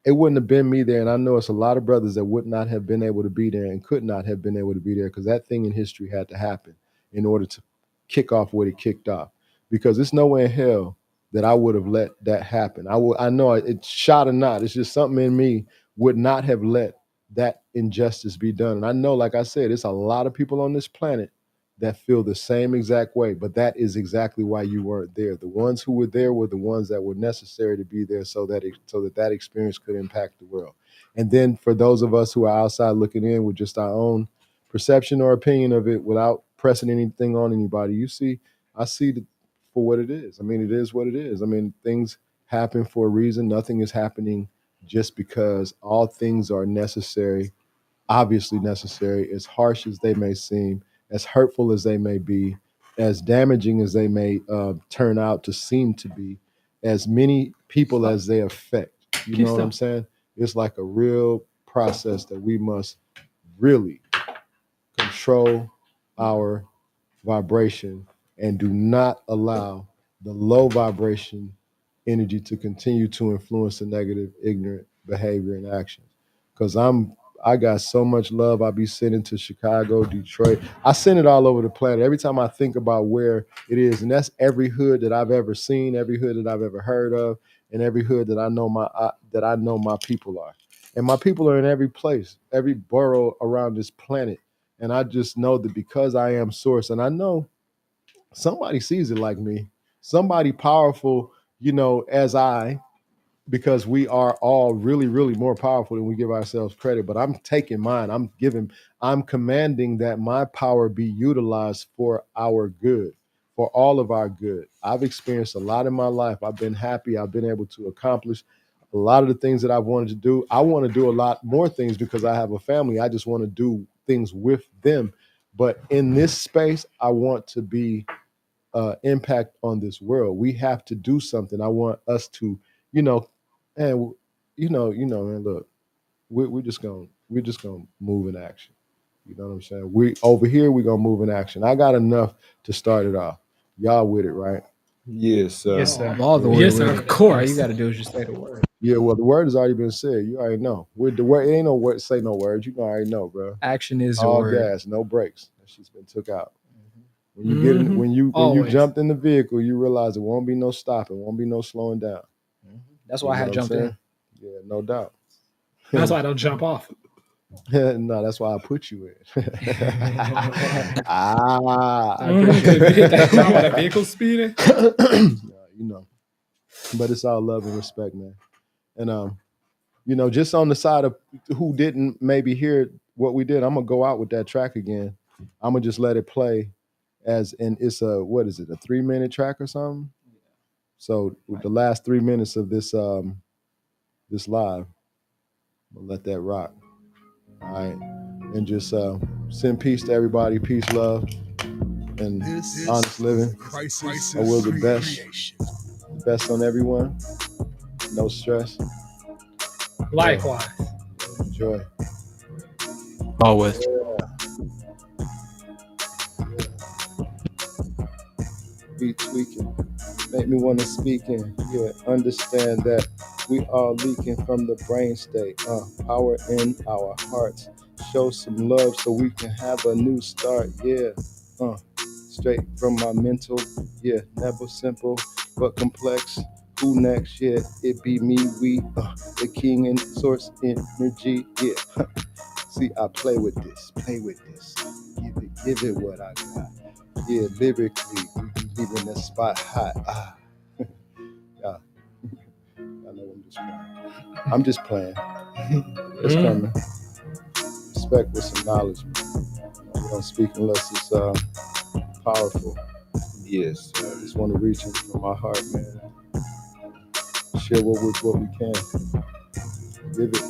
it wouldn't have been me there, and I know it's a lot of brothers that would not have been able to be there and could not have been able to be there, because that thing in history had to happen in order to kick off what it kicked off. Because it's nowhere in hell that I would have let that happen. I know it's shot or not. It's just something in me would not have let that injustice be done. And I know, like I said, it's a lot of people on this planet that feel the same exact way, but that is exactly why you weren't there. The ones who were there were the ones that were necessary to be there, so that experience could impact the world. And then for those of us who are outside looking in with just our own perception or opinion of it, without pressing anything on anybody, I see it for what it is. I mean, it is what it is. I mean, things happen for a reason. Nothing is happening just because. All things are necessary, obviously necessary, as harsh as they may seem, as hurtful as they may be, as damaging as they may turn out to seem to be, as many people as they affect. You know what I'm saying? It's like a real process that we must really control our vibration and do not allow the low vibration energy to continue to influence the negative, ignorant behavior and actions. Because I got so much love I be sending to Chicago, Detroit. I send it all over the planet. Every time I think about where it is, and that's every hood that I've ever seen, every hood that I've ever heard of, and every hood that I know my people are. And my people are in every place, every borough around this planet. And I just know that because I am source, and I know somebody sees it like me, somebody powerful, you know, as I, because we are all really, really more powerful than we give ourselves credit. But I'm taking mine. I'm commanding that my power be utilized for our good, for all of our good. I've experienced a lot in my life. I've been happy. I've been able to accomplish a lot of the things that I've wanted to do. I want to do a lot more things because I have a family. I just want to do things with them. But in this space, I want to be impact on this world. We have to do something. I want us to, you know, and man, look, we're just gonna move in action. You know what I'm saying? We over here, we're gonna move in action. I got enough to start it off. Y'all with it, right? Yes, sir. Yes, sir. I'm all the way. Yes, sir. Of course. All you got to do is just say the word. Yeah, well, the word has already been said. You already know. With the word, it ain't no word. Say no words. You already know, bro. Action is all your word. Gas, no brakes. That shit's been took out. When you get in, when you jumped in the vehicle, you realize it won't be no stopping, won't be no slowing down. That's why I had jumped in. Yeah, no doubt. That's why I don't jump off. No, that's why I put you in. I Could be that time when the vehicle's speeding. you know, but it's all love and respect, man. And you know, just on the side of who didn't maybe hear what we did, I'm gonna go out with that track again. I'm gonna just let it play as, and it's a, what is it, a 3-minute track or something? So with the last 3 minutes of this this live, I'm gonna let that rock. All right. And just send peace to everybody, peace, love, and honest living. I will the best on everyone. No stress. Likewise. Enjoy. Always. Be tweaking. Make me want to speak in. Yeah, understand that we are leaking from the brain state. Power in our hearts. Show some love so we can have a new start. Yeah. Straight from my mental. Yeah, never simple but complex. Who next? Yeah, it be me, we, the king and source energy. Yeah. See, I play with this. Give it what I got. Yeah, lyrically, we be leaving the spot hot. Yeah. I know I'm just playing. It's coming. Respect with some knowledge. We don't speak unless it's powerful. Yes, I just want to reach it from my heart, man. Share what we can. Give it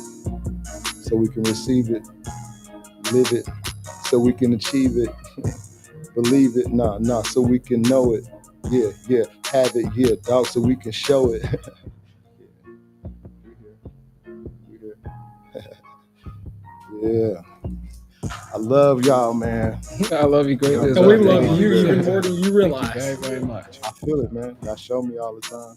so we can receive it. Live it so we can achieve it. Believe it, nah, so we can know it. Yeah, have it, yeah, dog, so we can show it. We here. Yeah. I love y'all, man. I love you greatly. And we love you even more than you realize. Thank you very, very much. I feel it, man. Y'all show me all the time.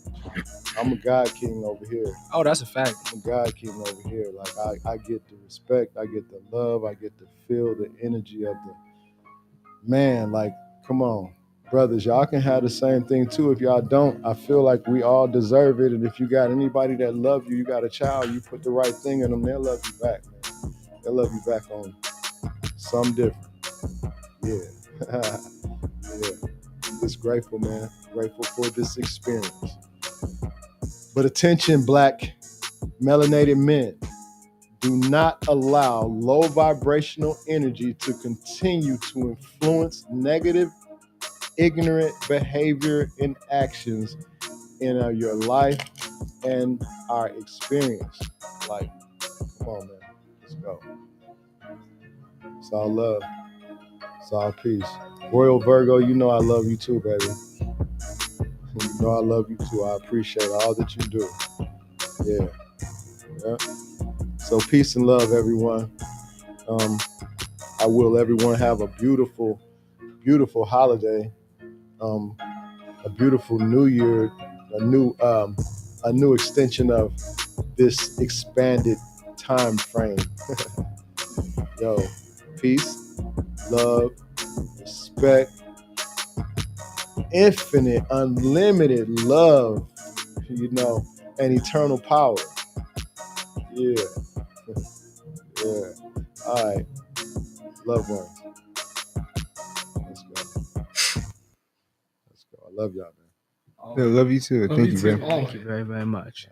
I'm a God king over here. Oh, that's a fact. I'm a God king over here. Like I get the respect, I get the love, I get to feel the energy of the man. Like, come on, brothers, y'all can have the same thing too. If y'all don't, I feel like we all deserve it. And if you got anybody that love you, you got a child, you put the right thing in them, they'll love you back, man. They'll love you back on something different. Yeah. Yeah. I'm just grateful, man. Grateful for this experience. But attention, Black melanated men. Do not allow low vibrational energy to continue to influence negative, ignorant behavior and actions in your life and our experience. Like, come on, man. Let's go. It's all love. It's all peace. Royal Virgo, you know I love you too, baby. You know I love you too. I appreciate all that you do. Yeah. So peace and love, everyone. I will everyone have a beautiful, beautiful holiday. A beautiful new year, a new extension of this expanded time frame. Yo, peace, love, respect, infinite, unlimited love, you know, and eternal power. Yeah. Yeah. All right. Loved ones. Let's go. Let's go. I love y'all, man. I love you too. Thank you, too. bro. Thank you very, very much.